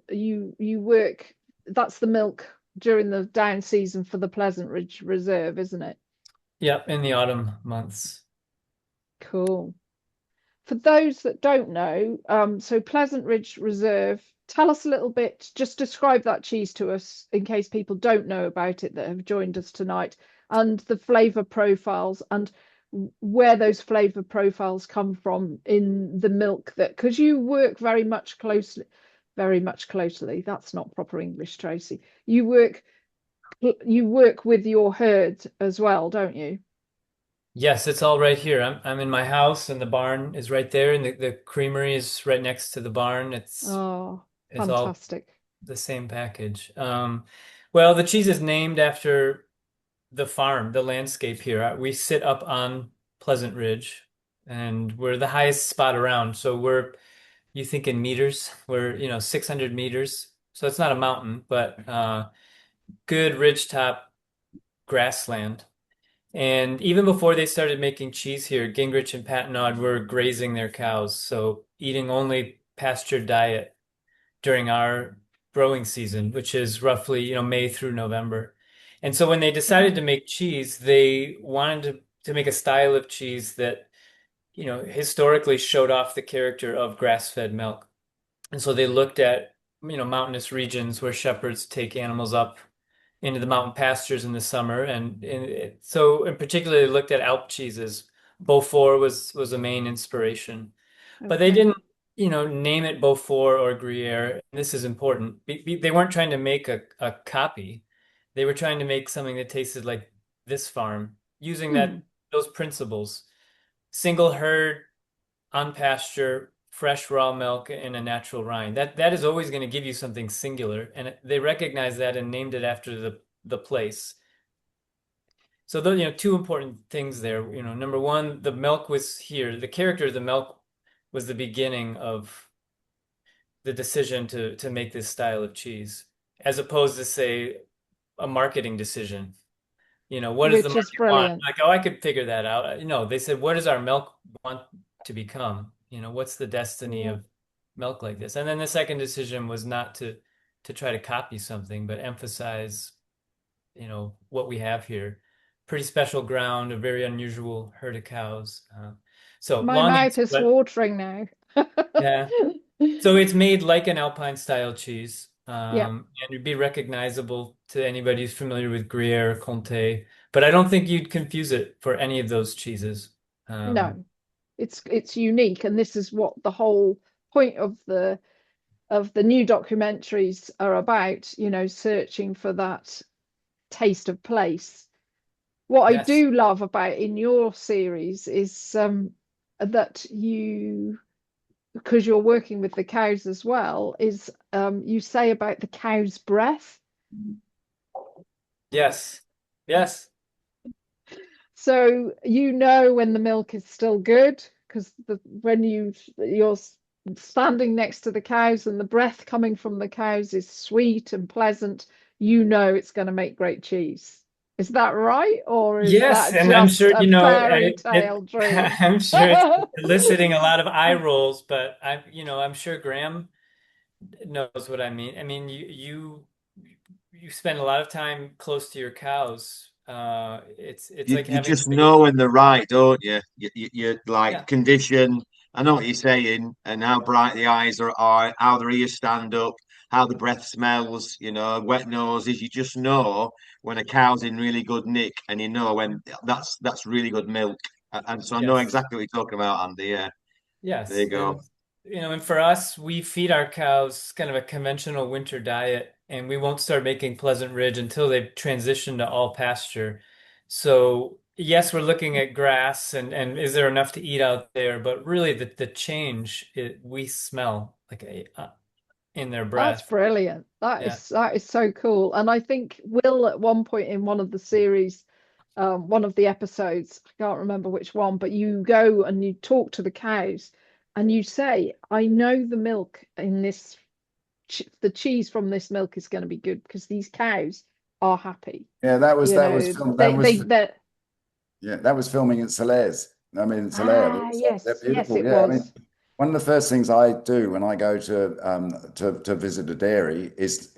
you work, that's the milk during the down season for the Pleasant Ridge Reserve, isn't it? Yep, in the autumn months. Cool. For those that don't know, so Pleasant Ridge Reserve, tell us a little bit, just describe that cheese to us in case people don't know about it that have joined us tonight, and the flavor profiles and where those flavor profiles come from in the milk, that because you work very much closely. That's not proper English, Tracy. You work with your herd as well, don't you? Yes, it's all right here. I'm in my house, and the barn is right there, and the creamery is right next to the barn. Oh, It's all fantastic. the same package. Well, the cheese is named after the farm, the landscape here. We sit up on Pleasant Ridge, and we're the highest spot around. So you think in meters, we're, 600 meters. So it's not a mountain, but good ridgetop grassland. And even before they started making cheese here, Gingrich and Patnaud were grazing their cows, so eating only pastured diet during our growing season, which is roughly, May through November. And so when they decided to make cheese, they wanted to make a style of cheese that, historically showed off the character of grass-fed milk. And so they looked at, mountainous regions where shepherds take animals up into the mountain pastures in the summer, and so in particular they looked at Alp cheeses. Beaufort was a main inspiration, but they Okay. didn't, name it Beaufort or Gruyere. And this is important. They weren't trying to make a copy. They were trying to make something that tasted like this farm, using those principles: single herd, on pasture, fresh raw milk, and a natural rind. That is always going to give you something singular, and they recognized that and named it after the place. So those, two important things there. Number one, the milk was here. The character of the milk was the beginning of the decision to make this style of cheese, as opposed to, say, a marketing decision. What does the Which is market want? brilliant. Like, oh, I could figure that out. No, they said, what does our milk want to become? What's the destiny Yeah. of milk like this? And then the second decision was not to try to copy something, but emphasize, what we have here. Pretty special ground, a very unusual herd of cows. So My long mouth answer, is but watering now. yeah. So it's made like an Alpine style cheese, Yeah. and it'd be recognizable to anybody who's familiar with Gruyere, Comté, but I don't think you'd confuse it for any of those cheeses. No, it's unique, and this is what the whole point of the new documentaries are about, searching for that taste of place. What I Yes. do love about in your series is that because you're working with the cows as well, is you say about the cow's breath. Yes. Yes. So when the milk is still good, because when you're standing next to the cows and the breath coming from the cows is sweet and pleasant, it's going to make great cheese. Is that right, or is Yes, that and I'm just sure, a fairy tale dream? I'm sure it's eliciting a lot of eye rolls, but I'm sure Graham knows what I mean. I mean, you spend a lot of time close to your cows. It's like You having just a big, know when they're right, don't you? You like yeah, condition. I know what you're saying, and how bright the eyes are, how their ears stand up, how the breath smells. Wet noses. You just know when a cow's in really good nick, and you know when that's really good milk. And so I know yes. exactly what you're talking about, Andy. Yeah, there Yes, you go. and for us, we feed our cows kind of a conventional winter diet, and we won't start making Pleasant Ridge until they've transitioned to all pasture. So yes, we're looking at grass and is there enough to eat out there? But really, the change we smell like in their That's breath. brilliant. Yeah, That is so cool. And I think Will at one point in one of the series, one of the episodes, I can't remember which one, but you go and you talk to the cows and you say, I know the milk in this, the cheese from this milk is going to be good because these cows are happy. Yeah, that was filming at Salers. I mean, Salers, they're Yes, beautiful. it Yeah, I mean, was. one of the first things I do when I go to visit a dairy is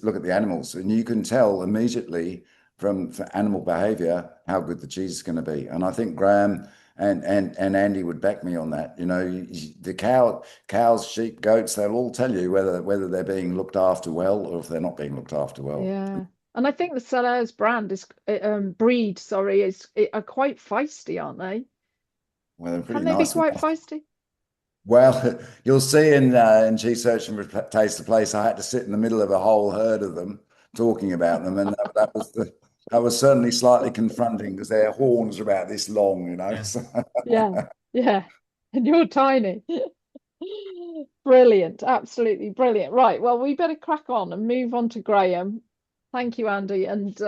look at the animals, and you can tell immediately from animal behavior how good the cheese is going to be. And I think Graham and Andy would back me on that. The cows, sheep, goats, they'll all tell you whether they're being looked after well or if they're not being looked after well. Yeah. And I think the Sellers brand is breed, sorry, are quite feisty, aren't they? Well, they're Can pretty they be nice. quite feisty? Well, you'll see in Cheese Search and Taste the Place, I had to sit in the middle of a whole herd of them talking about them, and that was certainly slightly confronting because their horns are about this long. yeah. So, Yeah, yeah. And you're tiny. Brilliant, absolutely brilliant. Right, well, we better crack on and move on to Graham. Thank you, Andy. And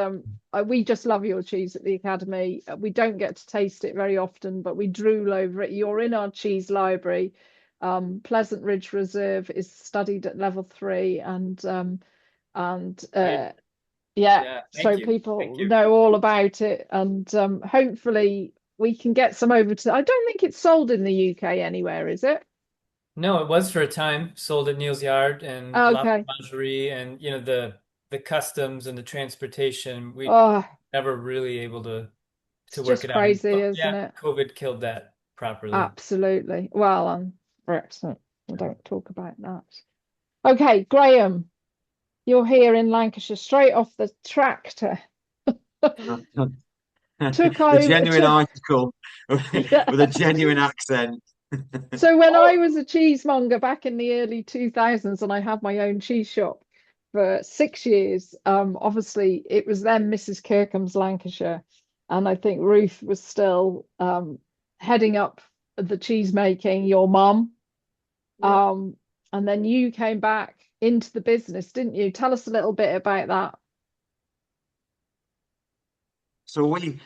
we just love your cheese at the Academy. We don't get to taste it very often, but we drool over it. You're in our cheese library. Pleasant Ridge Reserve is studied at level 3, and Right. yeah, Yeah. Thank so you. Thank people you. know all about it. And hopefully we can get some over to. I don't think it's sold in the UK anywhere, is it? No, it was for a time sold at Neal's Yard and La Okay. Lingerie, and the customs and the transportation. We Oh, never really able to it's work just it out. And crazy, isn't yeah, it? COVID killed that properly. Absolutely. Well, Brexit. We don't talk about that. Okay, Graham, you're here in Lancashire, straight off the tractor. Took The over. genuine article Yeah. with a genuine accent. So when I was a cheesemonger back in the early 2000s, and I had my own cheese shop for 6 years, obviously it was then Mrs. Kirkham's Lancashire, and I think Ruth was still heading up the cheese making, your mum. Yeah. And then you came back into the business, didn't you? Tell us a little bit about that. So we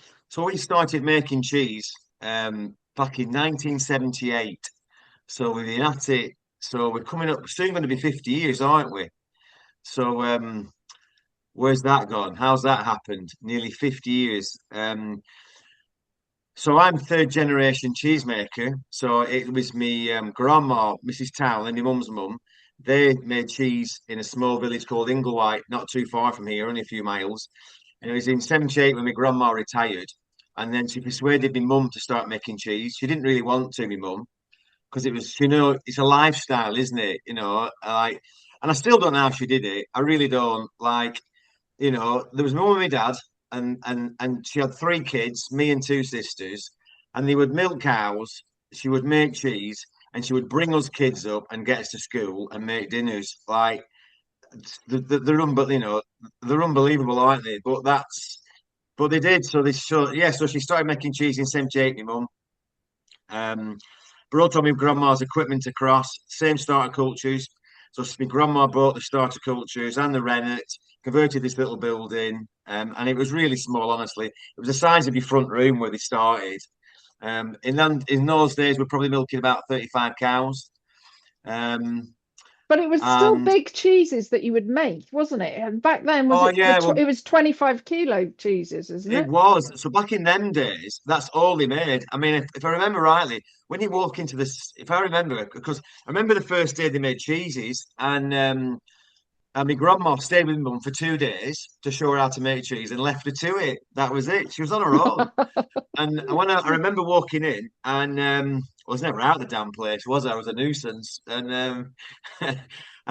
started making cheese back in 1978. So we've been at it. So we're coming up soon going to be 50 years, aren't we? So where's that gone? How's that happened? Nearly 50 years. So I'm third generation cheesemaker. So it was me grandma, Mrs. Towell, and my mum's mum. They made cheese in a small village called Inglewhite, not too far from here, only a few miles. And it was in 78 when my grandma retired. And then she persuaded my mum to start making cheese. She didn't really want to, my mum, because it was, it's a lifestyle, isn't it? Like, and I still don't know how she did it. I really don't. Like, there was my mum and my dad, and she had 3 kids, me and 2 sisters, and they would milk cows. She would make cheese, and she would bring us kids up and get us to school and make dinners. Like they're unbelievable, aren't they? But they did. So she started making cheese in '78. My mum brought all my grandma's equipment across, same starter cultures. So my grandma bought the starter cultures and the rennet, converted this little building, and it was really small, honestly. It was the size of your front room where they started. In those days, we're probably milking about 35 cows. Um, But it was still and big cheeses that you would make, wasn't it? And back then, was oh it yeah, well, it was 25 kilo cheeses, isn't it it? was. So back in them days, that's all they made. I mean, if I remember rightly, when you walk into this, if I remember, because I remember the first day they made cheeses, and my grandma stayed with my mum for 2 days to show her how to make cheese and left her to it. That was it. She was on her own. And I remember walking in, and I was never out of the damn place, was I? I was a nuisance. And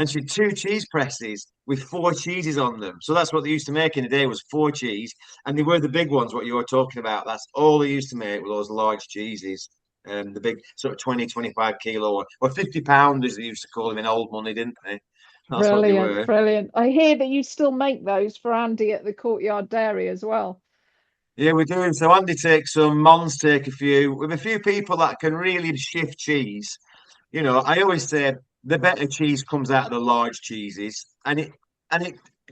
she had 2 cheese presses with 4 cheeses on them. So that's what they used to make in the day was 4 cheese, and they were the big ones. What you were talking about, that's all they used to make were those large cheeses. The big sort of 20, 25 kilo or 50 pounders they used to call them in old money, didn't they? That's what they Brilliant, were. brilliant. I hear that you still make those for Andy at the Courtyard Dairy as well. Yeah, we're doing. So Andy takes some, Mons take a few. With a few people that can really shift cheese. I always say the better cheese comes out of the large cheeses, and it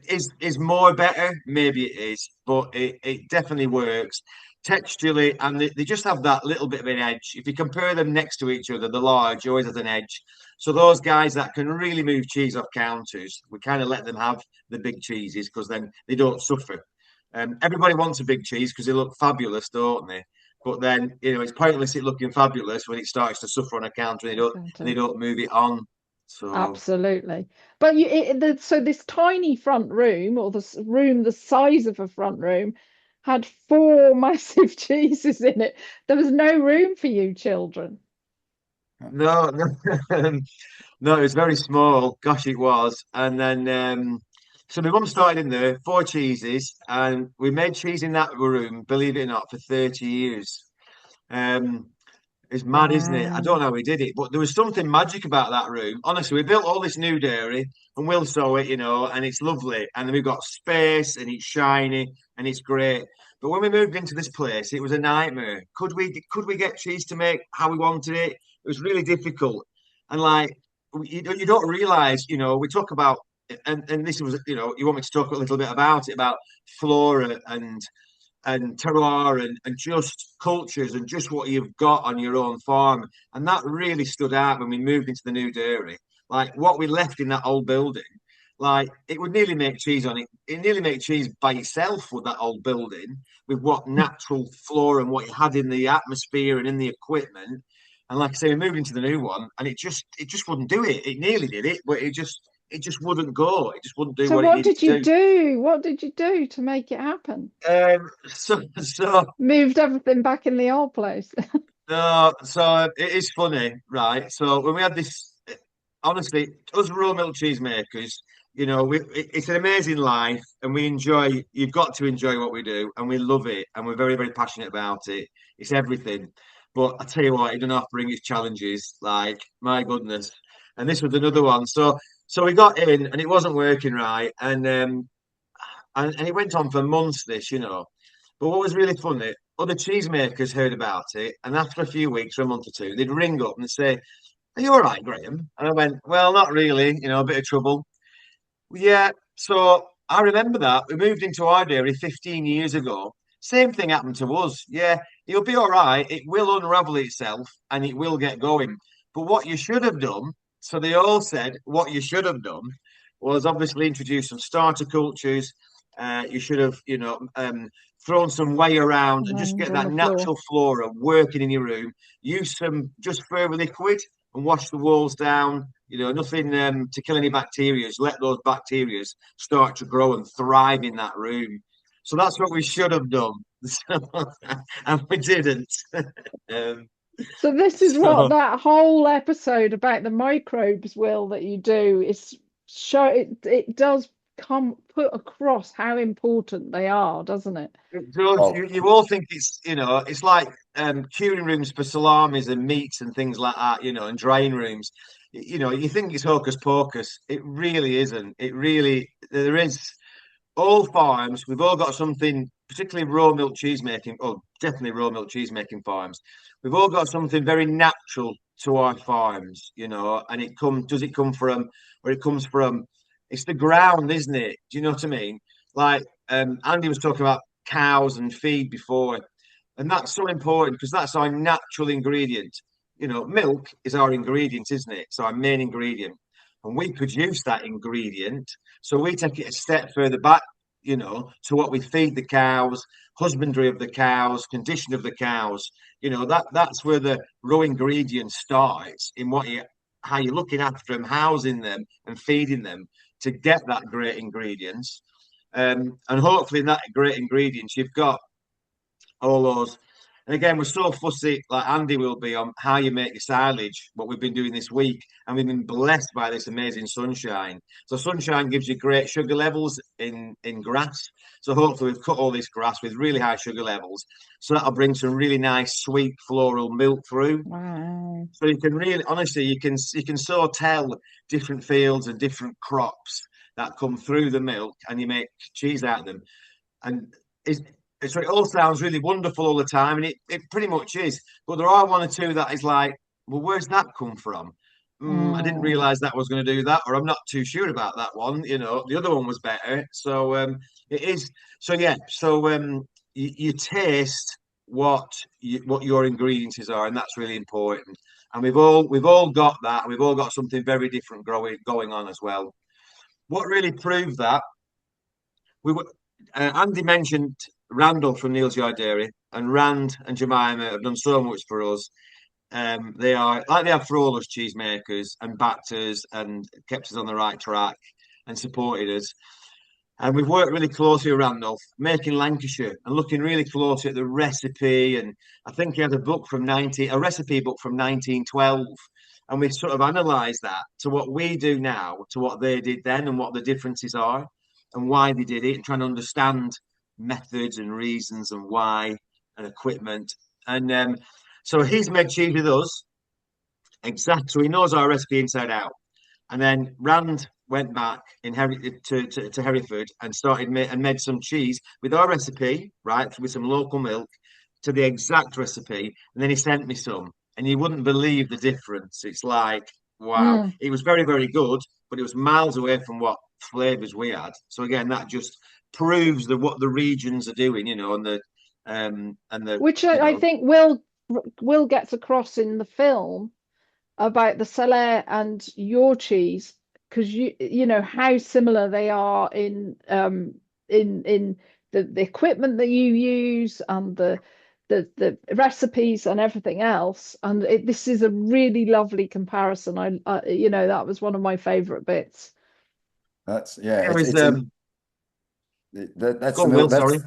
is more better. Maybe it is, but it definitely works texturally, and they just have that little bit of an edge. If you compare them next to each other, the large always has an edge. So those guys that can really move cheese off counters, we kind of let them have the big cheeses because then they don't suffer. Everybody wants a big cheese because they look fabulous, don't they? But then it's pointless it looking fabulous when it starts to suffer on a counter and they Exactly. don't move it on. So Absolutely. But so this tiny front room, or room the size of a front room, had 4 massive cheeses in it. There was no room for you children. no, no, no, it was very small. Gosh, it was. And then so my mum started in there, 4 cheeses, and we made cheese in that room, believe it or not, for 30 years. Um, It's mad, isn't it? I don't Wow. know how we did it, but there was something magic about that room. Honestly, we built all this new dairy and we'll sew it, and it's lovely. And then we've got space and it's shiny and it's great. But when we moved into this place, it was a nightmare. Could we get cheese to make how we wanted it? It was really difficult. And like you don't realize, we talk about and this was, you know, you want me to talk a little bit about it, about flora and terroir and just cultures and just what you've got on your own farm. And that really stood out when we moved into the new dairy. Like what we left in that old building, like it would nearly make cheese on it. It nearly make cheese by itself with that old building, with what natural flora and what you had in the atmosphere and in the equipment. And like I say, we moved into the new one, and it just wouldn't do it. It nearly did it, but it just wouldn't go. It just wouldn't do So what it what needed did to you do. do? What did you do to make it happen? So Moved everything back in the old place. no, so it is funny, right? So when we had this, honestly, us raw milk cheesemakers, you know, it's an amazing life, and we enjoy. You've got to enjoy what we do, and we love it, and we're very, very passionate about it. It's everything. But I tell you what, it doesn't have to bring its challenges. Like my goodness, and this was another one. So we got in, and it wasn't working right, and it went on for months. This, you know. But what was really funny, other cheesemakers heard about it, and after a few weeks or a month or two, they'd ring up and say, "Are you all right, Graham?" And I went, "Well, not really, you know, a bit of trouble." Yeah, so I remember that. We moved into our dairy 15 years ago. Same thing happened to us. Yeah, it'll be all right. It will unravel itself and it will get going. But what you should have done, so they all said what you should have done was obviously introduce some starter cultures. You should have, thrown some whey around and just Land get on that the floor. natural flora working in your room. Use some just further liquid and wash the walls down. You know, nothing to kill any bacteria. Let those bacteria start to grow and thrive in that room. So that's what we should have done, and we didn't. um, So this is what so that whole episode about the microbes, Will, that you do is show it does come put across how important they are, doesn't it? it does. Well, You all think it's like curing rooms for salamis and meats and things like that, and drying rooms. You think it's hocus pocus. It really isn't. It really, there is. All farms, we've all got something, particularly raw milk cheese making, or definitely raw milk cheese making farms. We've all got something very natural to our farms, and does it come from where it comes from? It's the ground, isn't it? Do you know what I mean? Like Andy was talking about cows and feed before, and that's so important because that's our natural ingredient. Milk is our ingredient, isn't it? It's our main ingredient. And we produce that ingredient. So we take it a step further back, to what we feed the cows, husbandry of the cows, condition of the cows. That's where the raw ingredient starts in how you're looking after them, housing them, and feeding them to get that great ingredients. And hopefully, in that great ingredients, you've got all those. And again, we're so fussy, like Andy will be, on how you make your silage, what we've been doing this week. And we've been blessed by this amazing sunshine. So sunshine gives you great sugar levels in grass. So hopefully we've cut all this grass with really high sugar levels. So that'll bring some really nice, sweet floral milk through. Wow. So you can really, honestly, you can so tell different fields and different crops that come through the milk, and you make cheese out of them. And so it all sounds really wonderful all the time, and it pretty much is. But there are one or two that is like, well, where's that come from? I didn't Mm. realize that was going to do that, or I'm not too sure about that one. The other one was better. So it is. So yeah. So you taste what your ingredients are, and that's really important. And we've all got that. We've all got something very different going on as well. What really proved that we were Andy mentioned Randall from Neil's Yard Dairy, and Rand and Jemima have done so much for us. They are like they have for all us cheesemakers and backed us and kept us on the right track and supported us. And we've worked really closely with Randolph, making Lancashire and looking really closely at the recipe. And I think he had a recipe book from 1912. And we sort of analysed that to what we do now, to what they did then, and what the differences are, and why they did it, and trying to understand methods and reasons and why and equipment. And so he's made cheese with us, exactly. So he knows our recipe inside out. And then Rand went back to Hereford and made some cheese with our recipe, right, with some local milk to the exact recipe. And then he sent me some, and you wouldn't believe the difference. It's like, wow, Mm. it was very, very good, but it was miles away from what flavors we had. So again, that just proves what the regions are doing, and the Which I think Will gets across in the film about the Salers and your cheese, because you know how similar they are in the equipment that you use and the recipes and everything else. And this is a really lovely comparison. You know, that was one of my favorite bits. That's there is that's go the on, milk. Will, sorry.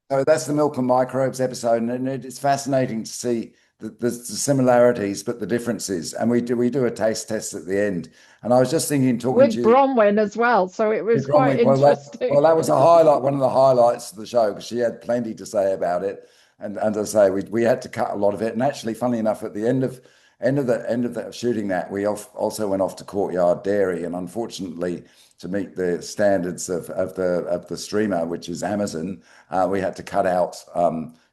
That's the milk and microbes episode, and it's fascinating to see the similarities, but the differences. And we do a taste test at the end. And I was just thinking, talking to With you, Bronwyn as well, so it was quite interesting. that was a highlight, one of the highlights of the show, because she had plenty to say about it. And as I say, we had to cut a lot of it. And actually, funny enough, at the end of the shooting that, we also went off to Courtyard Dairy, and unfortunately, to meet the standards of the streamer, which is Amazon, we had to cut out.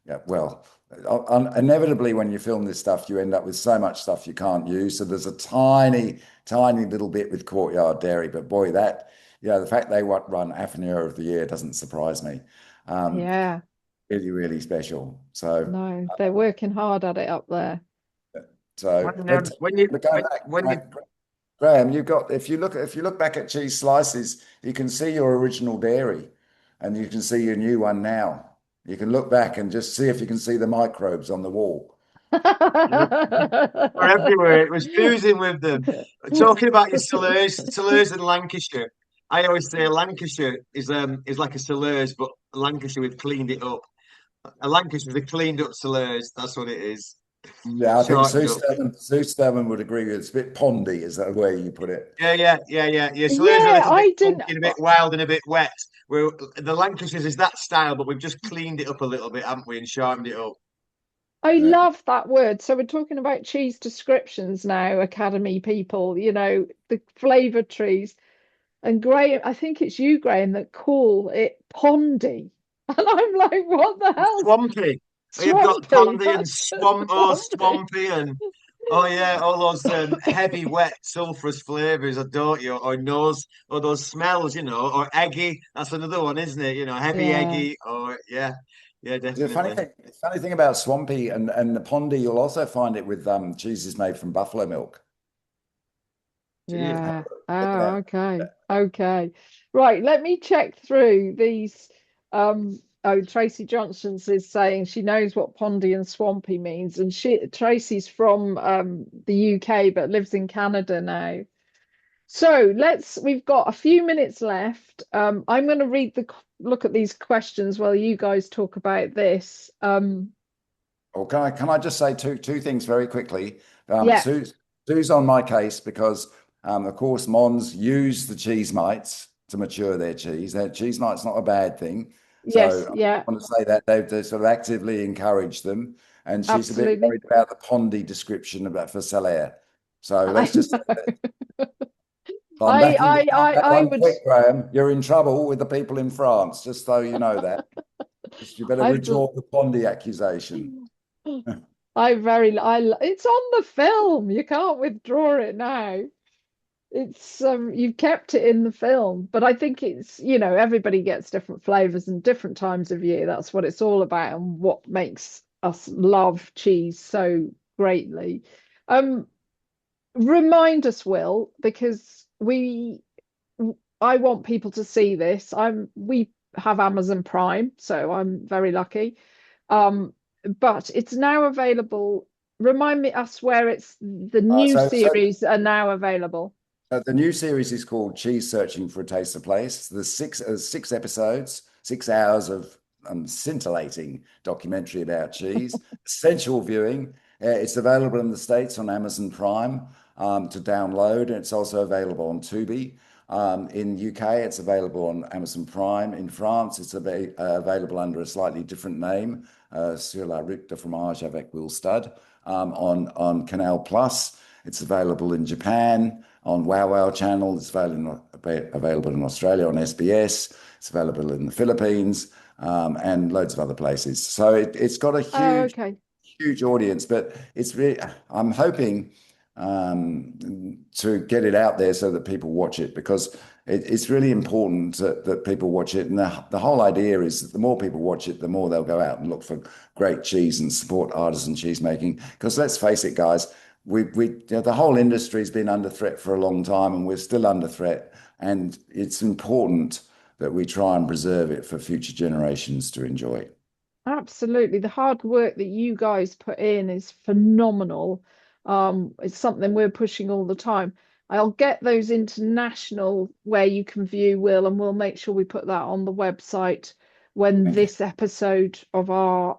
Yeah, well, inevitably, when you film this stuff, you end up with so much stuff you can't use. So there's a tiny, tiny little bit with Courtyard Dairy, but boy, the fact they run affineur of the year doesn't surprise me. Yeah, Really, really special. So no, they're working hard at it up there. but When you going back, when you Graham, you've got if you look back at cheese slices, you can see your original dairy, and you can see your new one now. You can look back and just see if you can see the microbes on the wall. were everywhere, it was oozing with them. Talking about your Salers in Lancashire, I always say Lancashire is like a Salers, but Lancashire we've cleaned it up. A Lancashire, the cleaned up Salers. That's what it is. Yeah, I think Shortened up. Sue Sterman would agree with it. It's a bit pondy, is that the way you put it? Yeah. Salers are a Yeah, little bit I didn't. funky and a bit wild and a bit wet. Where the Lancashires is that style, but we've just cleaned it up a little bit, haven't we, and sharpened it up. I Yeah. love that word. So we're talking about cheese descriptions now, Academy people, you know, the flavor trees. And Graham, I think it's you, Graham, that call it pondy. And I'm like, what the hell's Swampy. You've got swampy? pondy and That's swampy. swampy, and oh yeah, all those heavy, wet, sulphurous flavors, don't you? Or those smells, or eggy. That's another one, isn't it? Heavy, Yeah, eggy, or yeah, The definitely. funny thing about swampy and the pondy, you'll also find it with cheeses made from buffalo milk. yeah. Check it Oh, out. okay. Okay. Right, let me check through these. Oh, Tracy Johnson's is saying she knows what pondy and swampy means, and Tracy's from the UK but lives in Canada now. So we've got a few minutes left. I'm going to look at these questions while you guys talk about this. Or can I just say two things very quickly? Yeah, Sue's on my case because, of course, Mons use the cheese mites to mature their cheese. Their cheese mite's not a bad thing. yes, So yeah, I want to say that they sort of actively encourage them. And she's a bit absolutely. worried about the pondy description about for Salers. So I let's just say know. that I'm backing you up that I one would. quick, Graham. You're in trouble with the people in France, just so you know that. You better I've. withdraw the pondy accusation. It's on the film. You can't withdraw it now. It's you've kept it in the film, but I think it's, everybody gets different flavors and different times of year. That's what it's all about and what makes us love cheese so greatly. Um, Remind us, Will, because I want people to see this. We have Amazon Prime, so I'm very lucky. Um, but it's now available. Remind me us where the Uh, new so, so series are now available. the new series is called Cheese Searching for a Taste of Place. There's six episodes, 6 hours of scintillating documentary about cheese. Essential viewing. It's available in the States on Amazon Prime to download. And it's also available on Tubi. In UK, it's available on Amazon Prime. In France, it's available under a slightly different name, Sur la route de fromage avec Will Stud, on Canal Plus. It's available in Japan on Wow Wow Channel. It's available in Australia on SBS. It's available in the Philippines and loads of other places. So it's got a Oh, okay. huge audience, but I'm hoping to get it out there so that people watch it, because it's really important that people watch it. And the whole idea is that the more people watch it, the more they'll go out and look for great cheese and support artisan cheese making. Because let's face it, guys, the whole industry's been under threat for a long time, and we're still under threat. And it's important that we try and preserve it for future generations to enjoy. Absolutely. The hard work that you guys put in is phenomenal. It's something we're pushing all the time. I'll get those international where you can view, Will, and we'll make sure we put that on the website when Thank you. this episode of our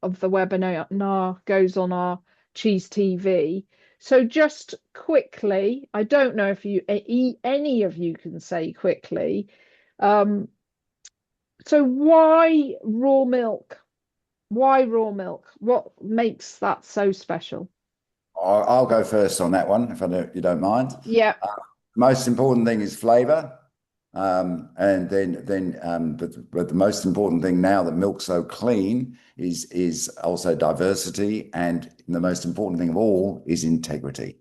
of the webinar goes on our Cheese TV. So just quickly, I don't know if any of you can say quickly. So why raw milk? Why raw milk? What makes that so special? I'll go first on that one, if you don't mind. Yeah, Most important thing is flavor. And then but the most important thing now that milk's so clean is also diversity. And the most important thing of all is integrity.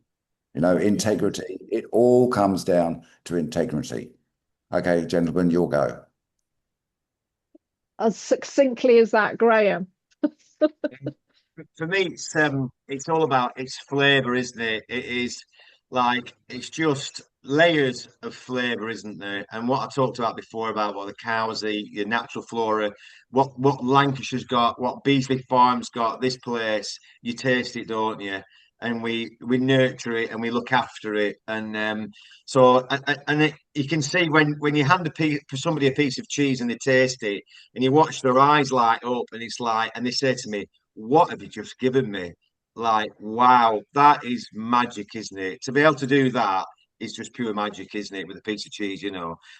Integrity, it all comes down to integrity. Okay, gentlemen, you'll go. as succinctly as that, Graham. For me, it's all about its flavor, isn't it? It is like it's just layers of flavor, isn't there? And what I talked about before about what the cows eat, your natural flora, what Lancashire's got, what Beasley Farm's got, this place, you taste it, don't you? And we nurture it and we look after it, and you can see when you hand for somebody a piece of cheese and they taste it, and you watch their eyes light up, and it's like, and they say to me, what have you just given me? Like, wow, that is magic, isn't it? To be able to do that is just pure magic, isn't it? With a piece of cheese,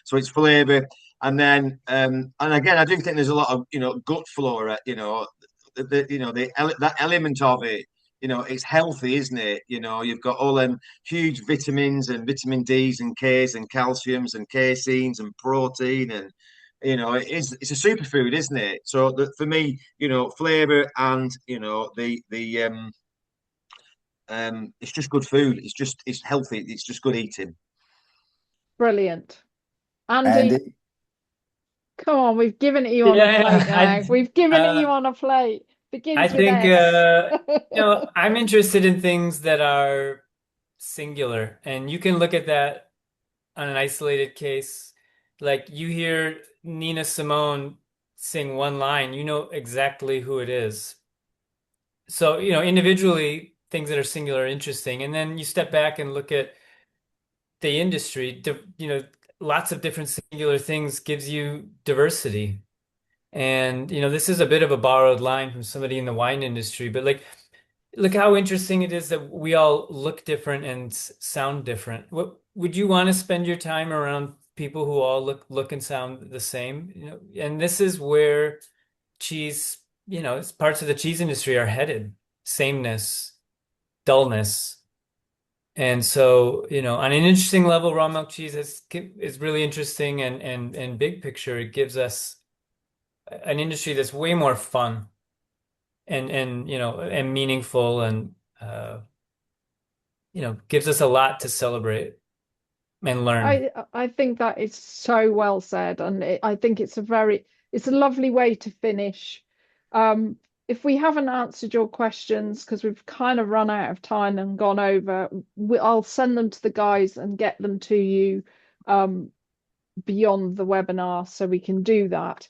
So it's flavour, and then and again, I do think there's a lot of gut flora, that element of it. It's healthy, isn't it? You've got all them huge vitamins and vitamin D's and K's and calciums and caseins and protein, and it's a superfood, isn't it? So for me, flavor and it's just good food. It's healthy. It's just good eating. Brilliant. And Andy, come on, we've given it you on a Yeah, plate yeah. now. We've given it you on a plate. I Begins with think S. I'm interested in things that are singular, and you can look at that on an isolated case. Like you hear Nina Simone sing one line, you know exactly who it is. So, individually, things that are singular are interesting. And then you step back and look at the industry, lots of different singular things gives you diversity. And, this is a bit of a borrowed line from somebody in the wine industry, but like, look how interesting it is that we all look different and sound different. What would you want to spend your time around people who all look and sound the same? And this is where cheese, parts of the cheese industry are headed. Sameness, dullness. And so, on an interesting level, raw milk cheese is really interesting, and big picture, it gives us an industry that's way more fun and meaningful, and gives us a lot to celebrate and learn. I think that is so well said, and I think it's a lovely way to finish. If we haven't answered your questions because we've kind of run out of time and gone over, I'll send them to the guys and get them to you beyond the webinar so we can do that.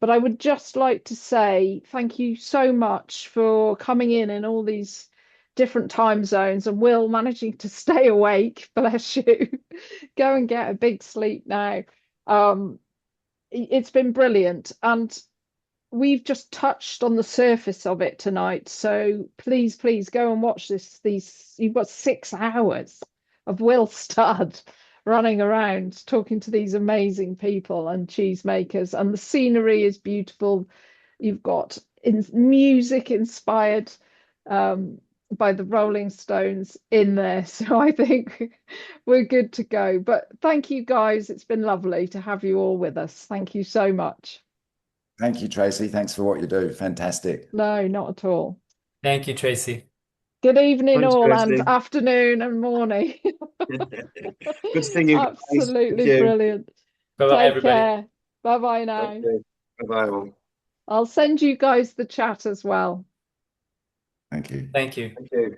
But I would just like to say thank you so much for coming in all these different time zones, and Will managing to stay awake, bless you. Go and get a big sleep now. It's been brilliant, and we've just touched on the surface of it tonight. So please, please go and watch this. You've got 6 hours of Will Studd running around talking to these amazing people and cheesemakers, and the scenery is beautiful. You've got music inspired by the Rolling Stones in there, so I think we're good to go. But thank you guys, it's been lovely to have you all with us. Thank you so much. thank you, Tracy. Thanks for what you do. Fantastic. No, not at all. Thank you, Tracy. Good evening, Thanks, all, and Kirsty. afternoon and morning. Good seeing you guys. Thank Absolutely you. brilliant. Bye-bye, Take everybody. care. Bye bye now. Okay. Bye-bye. I'll send you guys the chat as well. Thank you. Thank you. Thank you.